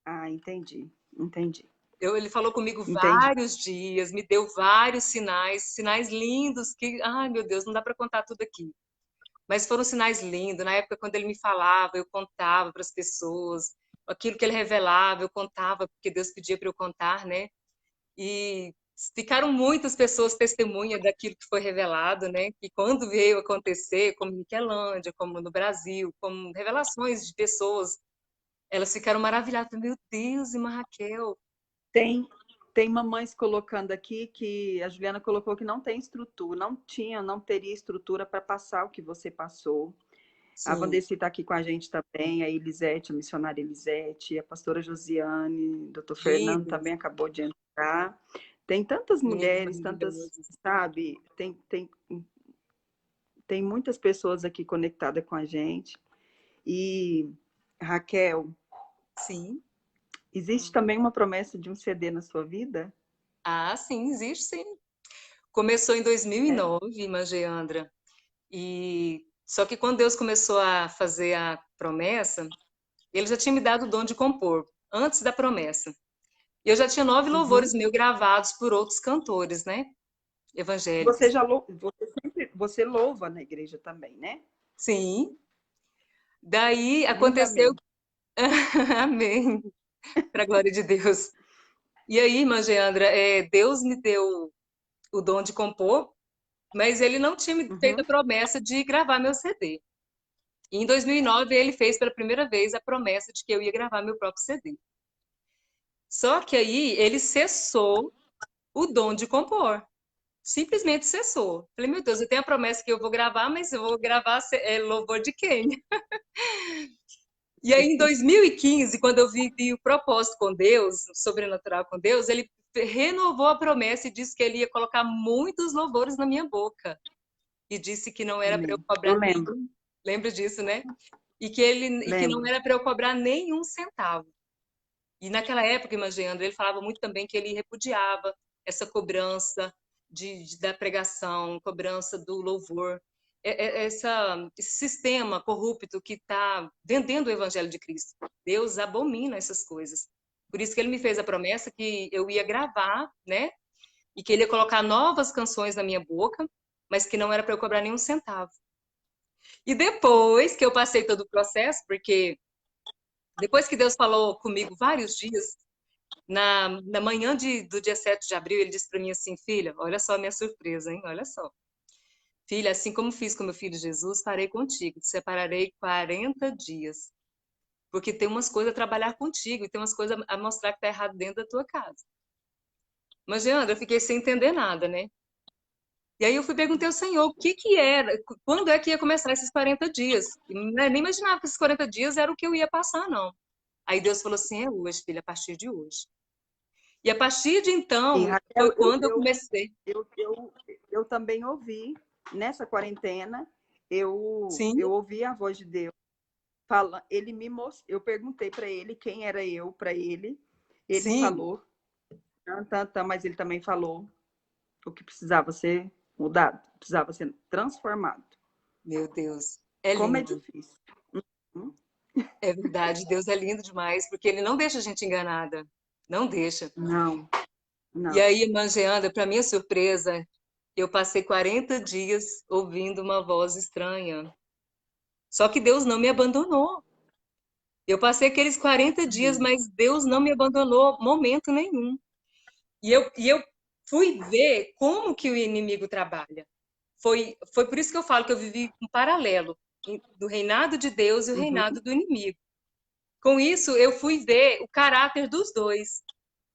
Ah, entendi, entendi, Ele falou comigo entendi. vários dias, me deu vários sinais, sinais lindos que, ai meu Deus, não dá para contar tudo aqui. Mas foram sinais lindos. Na época, quando ele me falava, eu contava para as pessoas. Aquilo que ele revelava, eu contava, porque Deus pedia para eu contar, né? E ficaram muitas pessoas testemunhas daquilo que foi revelado, né? Que quando veio acontecer, como em Niquelândia, como no Brasil, como revelações de pessoas, elas ficaram maravilhadas. Meu Deus, irmã Raquel. Tem, tem mamães colocando aqui que a Juliana colocou que não tem estrutura, não teria estrutura para passar o que você passou. A Sim, Vandeci está aqui com a gente também, a Elisete, a missionária Elisete, a pastora Josiane, o doutor Fernando lindos, também acabou de entrar. Tem tantas meninos mulheres, tantas, maravilhosos. sabe? Tem muitas pessoas aqui conectadas com a gente. E, Raquel, Sim. existe também uma promessa de um CD na sua vida? Ah, sim, existe sim. Começou em É? 2009, irmã Geandra. E só que quando Deus começou a fazer a promessa, ele já tinha me dado o dom de compor antes da promessa. E eu já tinha 9 louvores Uhum. meus gravados por outros cantores, né? Você Evangélicos. você louva na igreja também, né? Sim. Daí aconteceu. Lindamente. Amém. Para a glória de Deus. E aí, irmã Geandra, Deus me deu o dom de compor, mas ele não tinha me feito a Uhum. promessa de gravar meu CD. E em 2009, ele fez pela primeira vez a promessa de que eu ia gravar meu próprio CD. Só que aí ele cessou o dom de compor. Simplesmente cessou. Falei, meu Deus, eu tenho a promessa que eu vou gravar, mas eu vou gravar louvor de quem? E aí, em 2015, quando eu vivi o propósito com Deus, o sobrenatural com Deus, ele renovou a promessa e disse que ele ia colocar muitos louvores na minha boca. E disse que não era para eu Amém. Eu cobrar lembro, nenhum, lembra disso, né? E que não lembro. era para eu cobrar nenhum centavo. E naquela época, imaginando, ele falava muito também que ele repudiava essa cobrança da pregação, cobrança do louvor, esse sistema corrupto que está vendendo o evangelho de Cristo. Deus abomina essas coisas. Por isso que ele me fez a promessa que eu ia gravar, né? E que ele ia colocar novas canções na minha boca, mas que não era para eu cobrar nenhum centavo. E depois que eu passei todo o processo, porque depois que Deus falou comigo vários dias, na manhã do dia 7 de abril, ele disse para mim assim, filha, olha só a minha surpresa, hein? Olha só. Filha, assim como fiz com meu filho Jesus, farei contigo. Te separarei 40 dias. Porque tem umas coisas a trabalhar contigo e tem umas coisas a mostrar que tá errado dentro da tua casa. Mas, Leandro, eu fiquei sem entender nada, né? E aí eu fui perguntar ao Senhor o que que era, quando é que ia começar esses 40 dias. E nem imaginava que esses 40 dias era o que eu ia passar, não. Aí Deus falou assim, é hoje, filha, a partir de hoje. E a partir de E, então, Raquel, foi quando eu comecei. eu também ouvi, nessa quarentena, eu Sim, ouvi a voz de Deus. Fala, ele me mostrou, eu perguntei para ele quem era eu para ele. Ele sim, falou, mas ele também falou o que precisava ser mudado, precisava ser transformado. meu Deus, é Como é lindo. difícil. Hum? É verdade, Deus é lindo demais, porque Ele não deixa a gente enganada. Não deixa. Não, E não. aí, Mangeanda, para minha surpresa, eu passei 40 dias ouvindo uma voz estranha. Só que Deus não me abandonou. Eu passei aqueles 40 dias, Amém. mas Deus não me abandonou momento nenhum. E eu fui ver como que o inimigo trabalha. foi por isso que eu falo que eu vivi um paralelo do reinado de Deus e o Uhum. reinado do inimigo. Com isso, eu fui ver o caráter dos dois.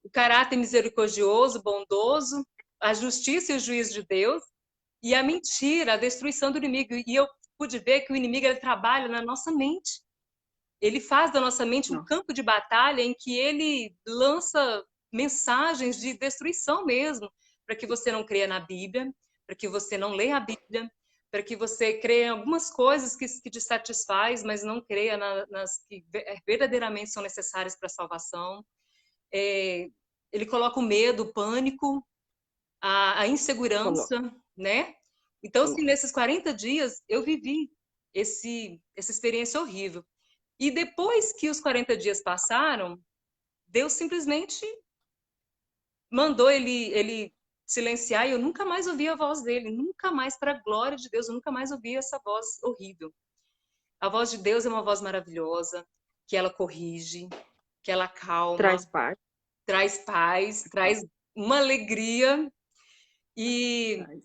O caráter misericordioso, bondoso, a justiça e o juízo de Deus, e a mentira, a destruição do inimigo. E eu pude ver que o inimigo ele trabalha na nossa mente. Ele faz da nossa mente um Nossa. campo de batalha em que ele lança mensagens de destruição mesmo, para que você não creia na Bíblia, para que você não leia a Bíblia, para que você creia em algumas coisas que te satisfaz, mas não creia nas que verdadeiramente são necessárias para a salvação. Ele coloca o medo, o pânico, a Coloca, insegurança, né? Então, assim, coloca. nesses 40 dias, eu vivi essa experiência horrível. E depois que os 40 dias passaram, Deus simplesmente mandou ele silenciar e eu nunca mais ouvi a voz dele, nunca mais, para a glória de Deus, eu nunca mais ouvi essa voz horrível. A voz de Deus é uma voz maravilhosa, que ela corrige, que ela acalma, Traz paz. traz paz, traz uma alegria. E Traz.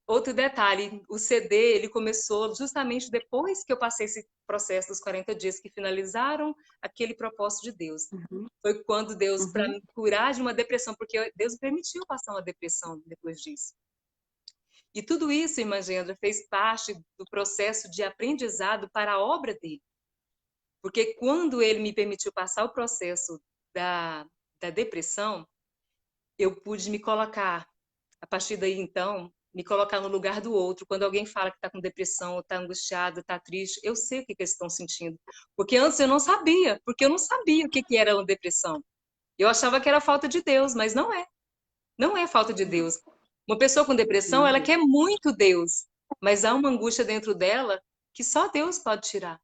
outro detalhe, o CD, ele começou justamente depois que eu passei esse processo dos 40 dias que finalizaram aquele propósito de Deus. Uhum. Foi quando Deus, para Uhum. me curar de uma depressão, porque Deus permitiu passar uma depressão depois disso. E tudo isso, irmã Gendra, fez parte do processo de aprendizado para a obra dele. Porque quando ele me permitiu passar o processo da depressão, eu pude me colocar, a partir daí, então, me colocar no lugar do outro. Quando alguém fala que está com depressão, está angustiado, está triste, eu sei o que eles estão sentindo. Porque antes eu não sabia, porque eu não sabia o que era uma depressão. Eu achava que era falta de Deus, mas não é. Não é falta de Deus. Uma pessoa com depressão, ela Não. quer muito Deus, mas há uma angústia dentro dela que só Deus pode tirar,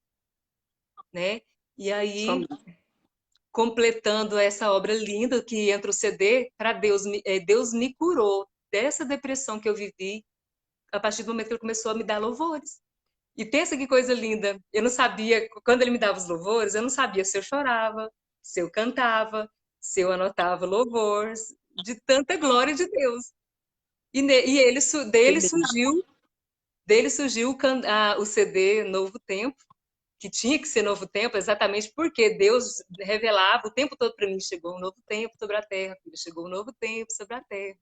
né? E aí, Somente. completando essa obra linda que entra o CD, para Deus, Deus me curou dessa depressão que eu vivi a partir do momento que ele começou a me dar louvores. E pensa que coisa linda. Eu não sabia, quando ele me dava os louvores, eu não sabia se eu chorava, se eu cantava, se eu anotava louvores, de tanta glória de Deus. E ele, Que lindo. dele surgiu o CD Novo Tempo, que tinha que ser Novo Tempo, exatamente porque Deus revelava o tempo todo para mim: chegou um novo tempo sobre a terra, chegou um novo tempo sobre a terra.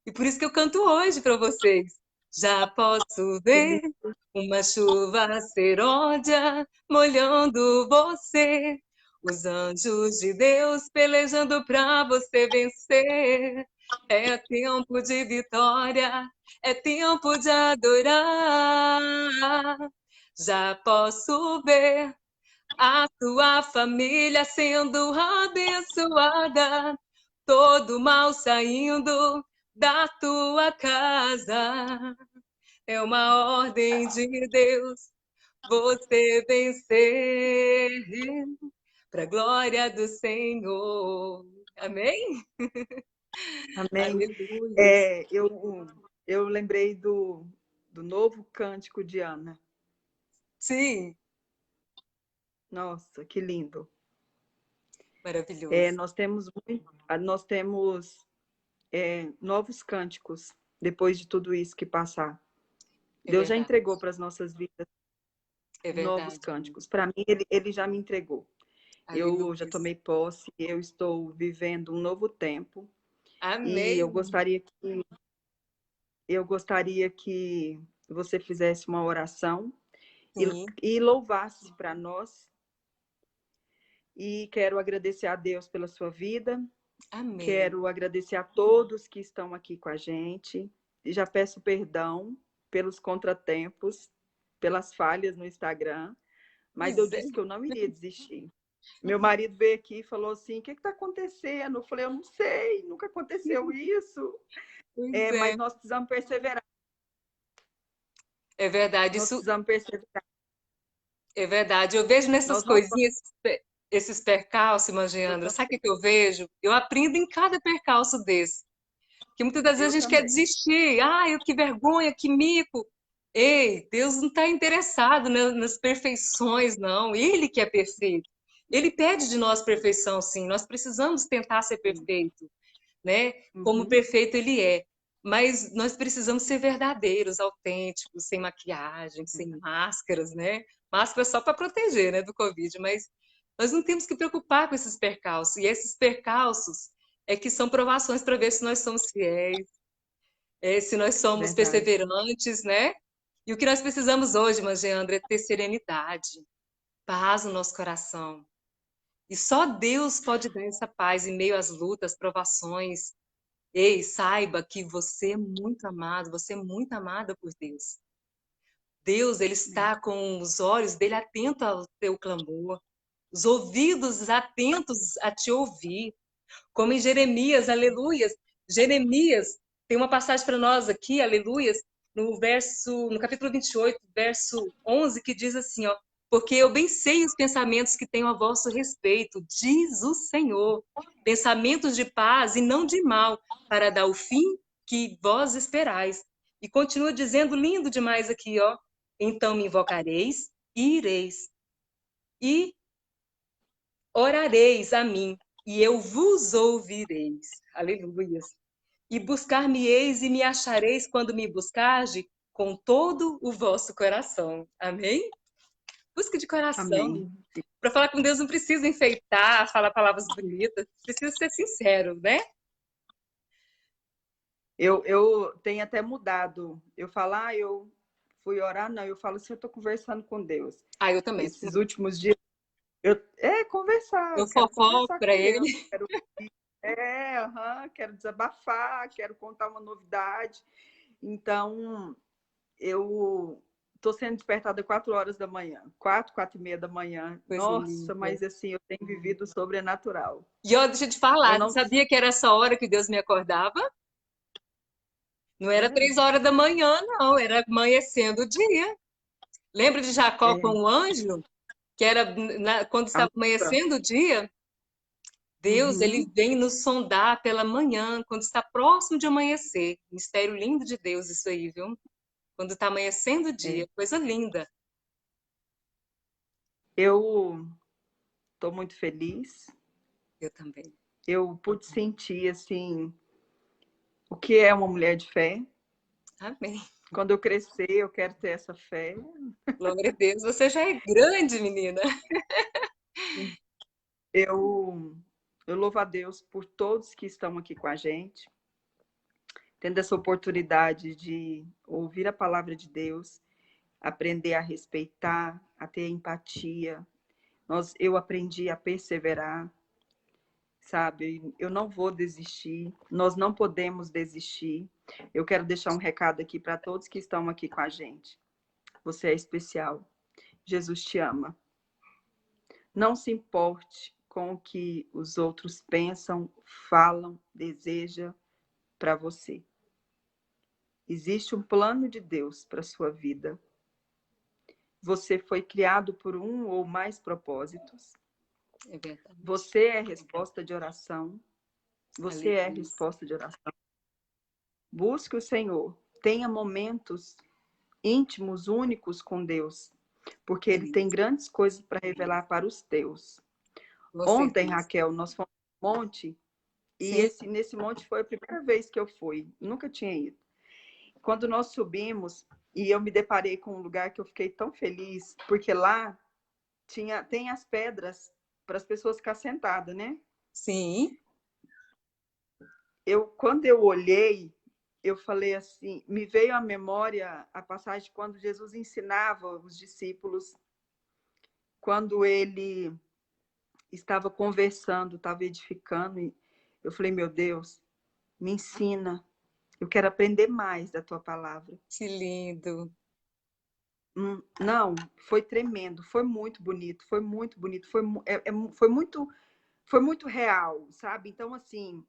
E por isso que eu canto hoje para vocês. Já posso Que ver lindo. uma chuva serôdia molhando você. Os anjos de Deus pelejando para você vencer. É tempo de vitória, é tempo de adorar. Já posso ver a tua família sendo abençoada, todo mal saindo da tua casa. É uma ordem de Deus você vencer para a glória do Senhor. Amém? Amém. Aleluia. Eu lembrei do novo cântico de Ana. Sim, Nossa, que lindo. maravilhoso. Nós temos novos cânticos depois de tudo isso que passar. É Deus já verdade. entregou para as nossas vidas É novos verdade. cânticos. Para mim, ele já me entregou. Eu já Aleluia. tomei posse, eu estou vivendo um novo tempo e Amém. eu gostaria que você fizesse uma oração e, Sim. e louvasse para nós. E quero agradecer a Deus pela sua vida. Amém. Quero agradecer a todos que estão aqui com a gente. E já peço perdão pelos contratempos, pelas falhas no Instagram, mas eu Pois é. disse que eu não iria desistir. Meu marido veio aqui e falou assim: o que está acontecendo? Eu falei: eu não sei, nunca aconteceu isso. Pois é. Mas nós precisamos perseverar. É verdade. Nós Isso precisamos perseverar. é verdade. Eu vejo nessas Nós não coisinhas, esses percalços, Mangiandra. vamos. Sabe o que eu vejo? Eu aprendo em cada percalço desse. Que muitas das vezes Eu a gente quer também. desistir. Ai, que vergonha, que mico. Ei, Deus não está interessado nas perfeições, não. Ele que é perfeito. Ele pede de nós perfeição, sim. Nós precisamos tentar ser perfeito, né? Como Uhum. perfeito ele é. mas nós precisamos ser verdadeiros, autênticos, sem maquiagem, sem máscaras, né? Máscara só para proteger, né, do Covid, mas nós não temos que preocupar com esses percalços. E esses percalços é que são provações para ver se nós somos fiéis, se nós somos Verdade. perseverantes, né? E o que nós precisamos hoje, Mangiandra, é ter serenidade, paz no nosso coração. E só Deus pode dar essa paz em meio às lutas, provações. Ei, saiba que você é muito amado, você é muito amada por Deus. Deus, ele está com os olhos dele atentos ao teu clamor, os ouvidos atentos a te ouvir. Como em Jeremias, aleluias. Jeremias, tem uma passagem para nós aqui, aleluias, no capítulo 28, verso 11, que diz assim, ó: porque eu bem sei os pensamentos que tenho a vosso respeito, diz o Senhor, pensamentos de paz e não de mal, para dar o fim que vós esperais. E continua dizendo, lindo demais aqui, ó: então me invocareis e ireis, e orareis a mim, e eu vos ouvireis. Aleluias. E buscar-me-eis e me achareis quando me buscardes com todo o vosso coração. Amém? Busca de Amém. coração. Para falar com Deus não precisa enfeitar, falar palavras bonitas, precisa ser sincero, né? Eu tenho até mudado. Eu falo, eu fui orar, não. Eu falo assim, eu estou conversando com Deus. Ah, eu também. Esses últimos dias, conversar. Eu Eu quero fofoco conversar para com Deus. ele. Quero desabafar, quero contar uma novidade. Então, eu estou sendo despertada 4 horas da manhã. 4h, 4h30 da manhã. Coisa Nossa, linda. mas assim, eu tenho vivido o sobrenatural. E ó, deixa eu te Eu falar, você não sabia que era essa hora que Deus me acordava? Não era é, 3 horas da manhã, não, era amanhecendo o dia. Lembra de Jacó com é, o anjo? Que era quando a estava nossa. amanhecendo o dia? Deus, ele Uhum, vem nos sondar pela manhã, quando está próximo de amanhecer. Mistério lindo de Deus isso aí, viu? Quando está amanhecendo o é. dia, coisa linda. Eu estou muito feliz. Eu também. Eu pude sentir assim o que é uma mulher de fé. Amém. Quando eu crescer, eu quero ter essa fé. Glória a Deus. Você já é grande, menina. Eu, eu louvo a Deus por todos que estão aqui com a gente, tendo essa oportunidade de ouvir a palavra de Deus, aprender a respeitar, a ter empatia. Eu aprendi a perseverar, sabe? Eu não vou desistir, nós não podemos desistir. Eu quero deixar um recado aqui para todos que estão aqui com a gente. Você é especial. Jesus te ama. Não se importe com o que os outros pensam, falam, desejam para você. Existe um plano de Deus para a sua vida. Você foi criado por um ou mais propósitos. É verdade. Você é resposta de oração. Você é Aleluia. resposta de oração. Busque o Senhor. Tenha momentos íntimos, únicos com Deus, porque Ele tem grandes coisas para revelar para os teus. Com Ontem, certeza. Raquel, nós fomos no monte e Sim, nesse monte foi a primeira vez que eu fui. Nunca tinha ido. Quando nós subimos e eu me deparei com um lugar que eu fiquei tão feliz, porque lá tem as pedras para as pessoas ficar sentadas, né? sim. Quando eu olhei, eu falei assim, me veio à memória a passagem quando Jesus ensinava os discípulos, quando ele estava conversando, estava edificando, e eu falei, meu Deus, me ensina, eu quero aprender mais da tua palavra. Que lindo. Não, foi tremendo, foi muito bonito, foi muito real, sabe? Então, assim,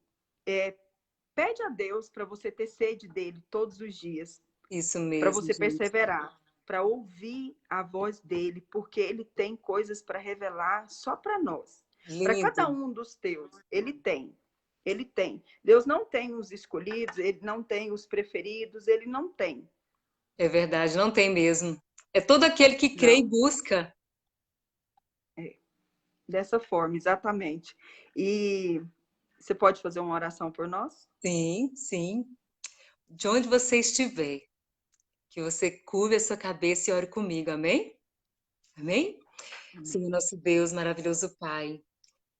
pede a Deus para você ter sede dele todos os dias, Isso para mesmo, você gente. perseverar, para ouvir a voz dele, porque ele tem coisas para revelar só para nós, para Lindo. cada um dos teus, ele tem. Ele tem. Deus não tem os escolhidos, ele não tem os preferidos, ele não tem. É verdade, não tem mesmo. É todo aquele que crê e Não. busca. É. Dessa forma, exatamente. E você pode fazer uma oração por nós? Sim, sim. de onde você estiver, que você curve a sua cabeça e ore comigo, amém? Amém? Amém. Senhor nosso Deus, maravilhoso Pai.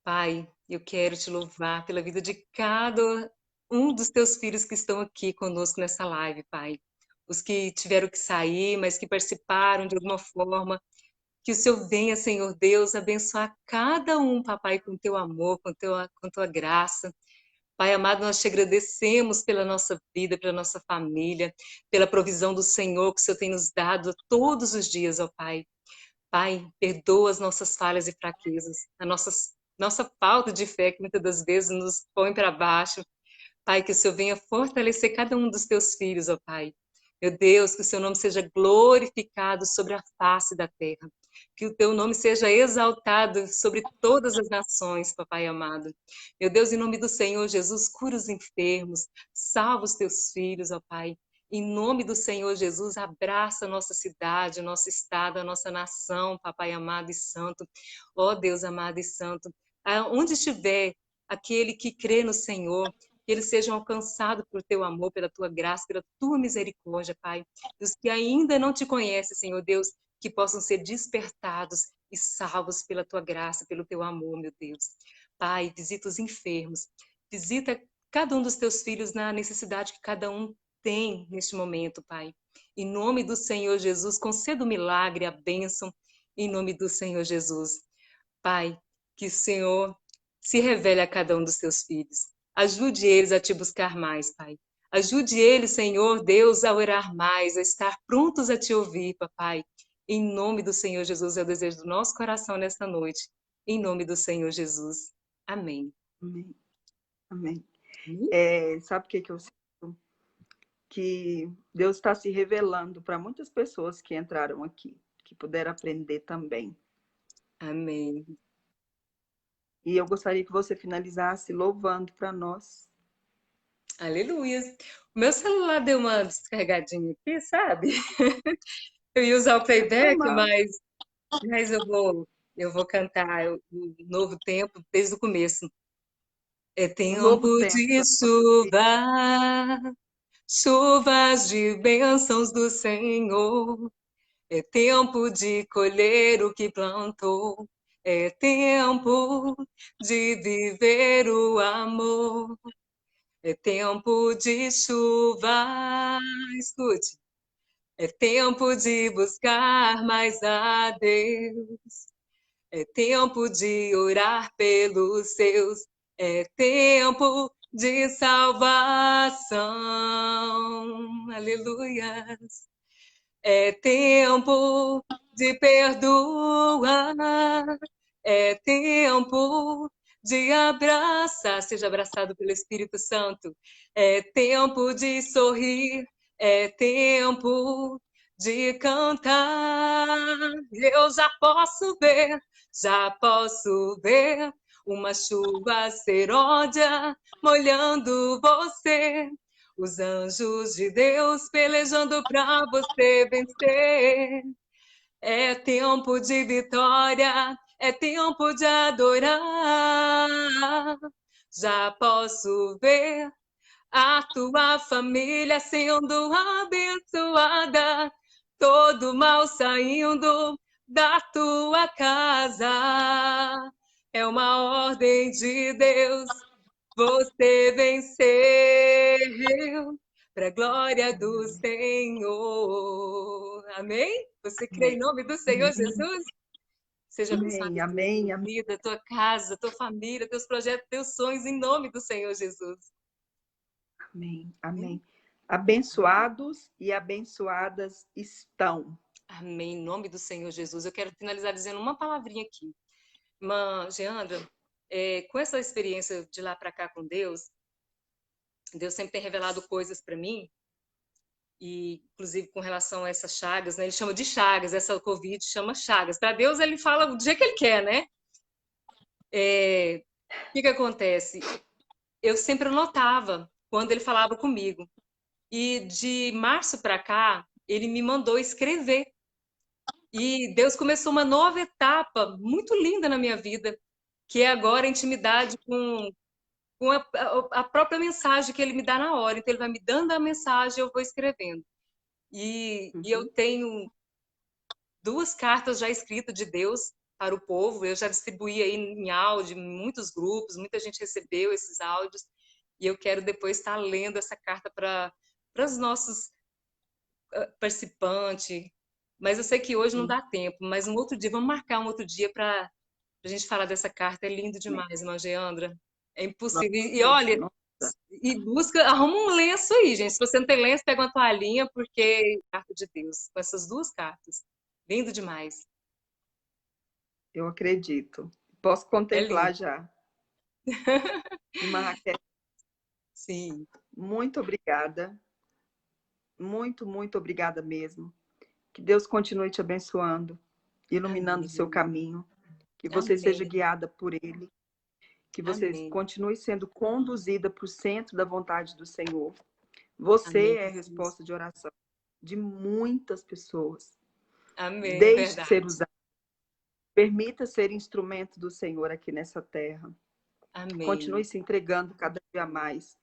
Pai, eu quero te louvar pela vida de cada um dos teus filhos que estão aqui conosco nessa live, Pai. Os que tiveram que sair, mas que participaram de alguma forma. Que o Senhor venha, Senhor Deus, abençoar cada um, papai, com teu amor, com tua graça. Pai amado, nós te agradecemos pela nossa vida, pela nossa família, pela provisão do Senhor que o Senhor tem nos dado todos os dias, ó Pai. Pai, perdoa as nossas falhas e fraquezas, nossa falta de fé que muitas das vezes nos põe para baixo. Pai, que o Senhor venha fortalecer cada um dos teus filhos, ó Pai. Meu Deus, que o seu nome seja glorificado sobre a face da terra. Que o teu nome seja exaltado sobre todas as nações, papai amado. Meu Deus, em nome do Senhor Jesus, cura os enfermos, salva os teus filhos, ó Pai. Em nome do Senhor Jesus, abraça a nossa cidade, o nosso estado, a nossa nação, papai amado e santo. Ó Deus amado e santo, onde estiver aquele que crê no Senhor, que eles sejam alcançados pelo teu amor, pela tua graça, pela tua misericórdia, Pai. E os que ainda não te conhecem, Senhor Deus, que possam ser despertados e salvos pela tua graça, pelo teu amor, meu Deus. Pai, visita os enfermos, visita cada um dos teus filhos na necessidade que cada um tem neste momento, Pai. Em nome do Senhor Jesus, conceda o milagre, a bênção, em nome do Senhor Jesus. Pai, que o Senhor se revele a cada um dos teus filhos. Ajude eles a te buscar mais, Pai. Ajude eles, Senhor Deus, a orar mais, a estar prontos a te ouvir, papai. Em nome do Senhor Jesus, é o desejo do nosso coração nesta noite. Em nome do Senhor Jesus. Amém. Amém. Amém. Amém? Sabe o que eu sinto? Que Deus está se revelando para muitas pessoas que entraram aqui, que puderam aprender também. Amém. E eu gostaria que você finalizasse louvando para nós. Aleluia. O meu celular deu uma descarregadinha aqui, sabe? Eu ia usar o playback, Normal. mas eu vou cantar o Novo Tempo desde o começo. É Um novo tempo tempo de para chuva, chuvas de bênçãos do Senhor. É tempo de colher o que plantou. É tempo de viver o amor. É tempo de chuva. Escute. É tempo de buscar mais a Deus. É tempo de orar pelos seus. É tempo de salvação. Aleluia. É tempo de perdoar. É tempo de abraçar. Seja abraçado pelo Espírito Santo. É tempo de sorrir. É tempo de cantar. Eu já posso ver uma chuva serôdia molhando você. Os anjos de Deus pelejando para você vencer. É tempo de vitória, é tempo de adorar. Já posso ver a tua família sendo abençoada, todo mal saindo da tua casa. É uma ordem de Deus, você venceu para a glória do Senhor. Amém? Você crê em nome do Senhor Jesus? Seja abençoado Amém, a tua amém, amém, vida, tua casa, tua família, teus projetos, teus sonhos, em nome do Senhor Jesus. amém, amém. Abençoados e abençoadas estão. Amém, em nome do Senhor Jesus. Eu quero finalizar dizendo uma palavrinha aqui. Irmã Geandra, com essa experiência de lá para cá com Deus, Deus sempre tem revelado coisas para mim, e inclusive com relação a essas chagas, né? Ele chama de chagas, essa Covid chama chagas. Para Deus ele fala do jeito que ele quer, né? O que acontece? Eu sempre notava quando ele falava comigo. E de março para cá, ele me mandou escrever. E Deus começou uma nova etapa muito linda na minha vida, que é agora a intimidade com com a própria mensagem que ele me dá na hora. Então, ele vai me dando a mensagem, eu vou escrevendo. E eu tenho 2 cartas já escritas de Deus para o povo. Eu já distribuí aí em áudio, em muitos grupos, muita gente recebeu esses áudios. E eu quero depois estar lendo essa carta para os nossos participantes. Mas eu sei que hoje não dá tempo, mas um outro dia, vamos marcar um outro dia para a gente falar dessa carta. É lindo demais, irmã Geandra. É impossível. E olha, e busca, arruma um lenço aí, gente. Se você não tem lenço, pega uma toalhinha, porque carta de Deus, com essas 2 cartas. Lindo demais. Eu acredito. Posso É contemplar lindo. já. Irmã Raquel, Sim. muito obrigada. Muito, muito obrigada mesmo. Que Deus continue te abençoando, iluminando o seu Amém. caminho. Que você seja guiada por Ele. Que você Amém. continue sendo conduzida para o centro da vontade do Senhor. Você Amém, é a Jesus. resposta de oração de muitas pessoas. Amém, Deixe de ser verdade. usado. Permita ser instrumento do Senhor aqui nessa terra. Amém. Continue se entregando cada dia mais.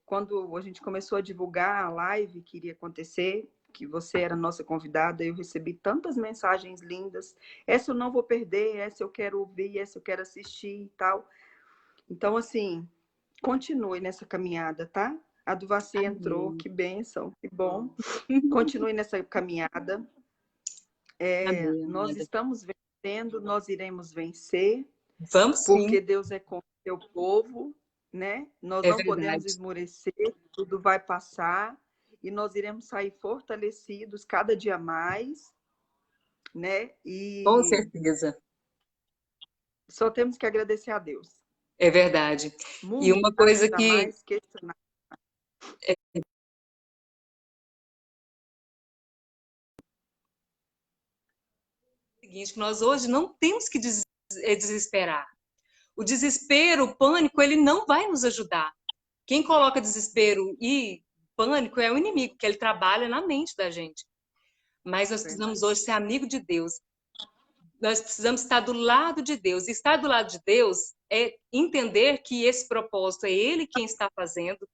Quando a gente começou a divulgar a live que iria acontecer, que você era nossa convidada, eu recebi tantas mensagens lindas. Essa eu não vou perder, essa eu quero ouvir, essa eu quero assistir e tal. Então, assim, continue nessa caminhada, tá? A do Vaci entrou, que bênção, que bom. Continue nessa caminhada. Amém, Nós amada. estamos vencendo, nós iremos vencer, Vamos sim, porque Deus é com o seu povo, né? Nós é não podemos verdade. esmorecer, tudo vai passar e nós iremos sair fortalecidos cada dia mais, né? Com E certeza. só temos que agradecer a Deus. É verdade. E uma Murmurar, coisa que jamais questionar. é o seguinte, que nós hoje não temos que desesperar. O desespero, o pânico, ele não vai nos ajudar. Quem coloca desespero e pânico é o inimigo, que ele trabalha na mente da gente. Mas nós precisamos hoje ser amigo de Deus. Nós precisamos estar do lado de Deus. E estar do lado de Deus é entender que esse propósito é Ele quem está fazendo.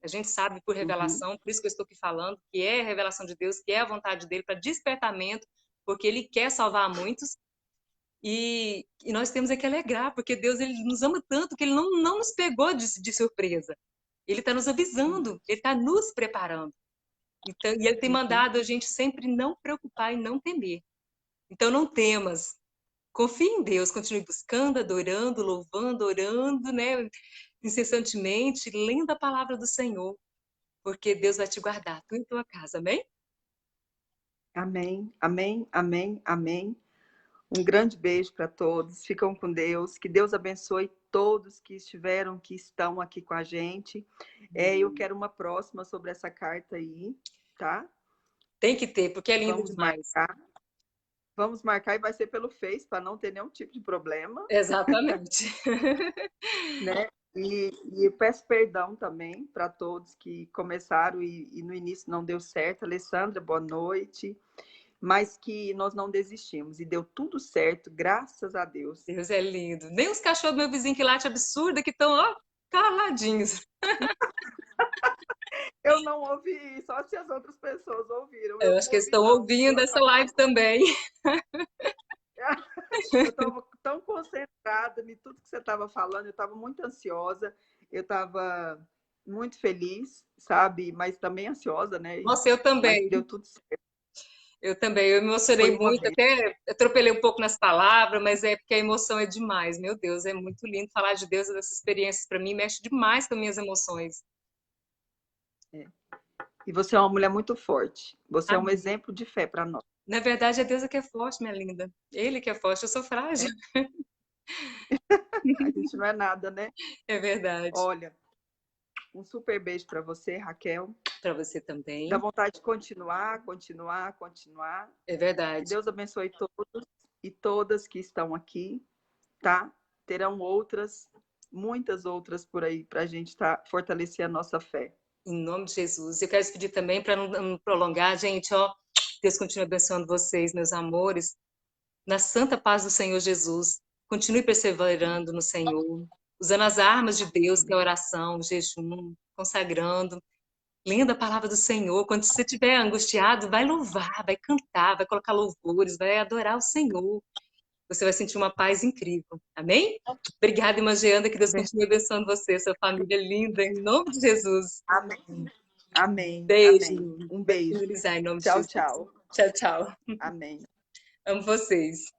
A gente sabe por Uhum. revelação, por isso que eu estou aqui falando, que é a revelação de Deus, que é a vontade dele para despertamento, porque Ele quer salvar muitos. E nós temos é que alegrar, porque Deus ele nos ama tanto que Ele não nos pegou de surpresa. Ele está nos avisando, Ele está nos preparando. Então, e Ele tem mandado a gente sempre não preocupar e não temer. Então, não temas. Confie em Deus, continue buscando, adorando, louvando, orando, né? Incessantemente, lendo a palavra do Senhor, porque Deus vai te guardar, tu e tua casa, amém? Amém, amém, amém, amém. Um grande beijo para todos. Ficam com Deus. Que Deus abençoe todos que estiveram, que estão aqui com a gente. Eu quero uma próxima sobre essa carta aí, tá? Tem que ter, porque é lindo Vamos demais. marcar. Vamos marcar e vai ser pelo Face, para não ter nenhum tipo de problema, Exatamente. né? E eu peço perdão também para todos que começaram e no início não deu certo. Alessandra, boa noite. Mas que nós não desistimos e deu tudo certo, graças a Deus. Deus é lindo. Nem os cachorros do meu vizinho que late absurda que estão, ó, caladinhos. Eu não ouvi, só se as outras pessoas ouviram. Eu Eu não acho que eles ouvi, estão não. ouvindo essa live também. Eu estava tão concentrada em tudo que você estava falando, eu estava muito ansiosa, eu estava muito feliz, sabe? Mas também ansiosa, né? Nossa, eu Mas também. deu tudo certo. Eu também. Eu me Foi emocionei uma muito, vez. até atropelei um pouco nas palavras, mas é porque a emoção é demais. Meu Deus, é muito lindo falar de Deus e dessas experiências. Para mim, mexe demais com as minhas emoções. É. E você é uma mulher muito forte. Você é um Amém. exemplo de fé para nós. Na verdade, é Deus que é forte, minha linda. Ele que é forte, eu sou É. frágil. A gente não é nada, né? É verdade. Olha, um super beijo para você, Raquel. Para você Dá também. vontade de continuar, continuar, continuar. É Que verdade. Deus abençoe todos e todas que estão aqui, tá? Terão outras, muitas outras por aí, para a gente fortalecer a nossa fé. Em nome de Jesus. Eu quero pedir também, para não prolongar, gente, ó, Deus continue abençoando vocês, meus amores, na santa paz do Senhor Jesus. Continue perseverando no Senhor. usando as armas de Deus, que é a oração, o jejum, consagrando, lendo a palavra do Senhor. Quando você estiver angustiado, vai louvar, vai cantar, vai colocar louvores, vai adorar o Senhor. Você vai sentir uma paz incrível. Amém? Obrigada, irmã Geanda, que Deus continue abençoando você, sua família linda, em nome de Jesus. Amém. Amém. Beijo. Amém. Um Vai beijo. finalizar em nome de Tchau, Jesus. tchau. Tchau, tchau. Amém. Amo vocês.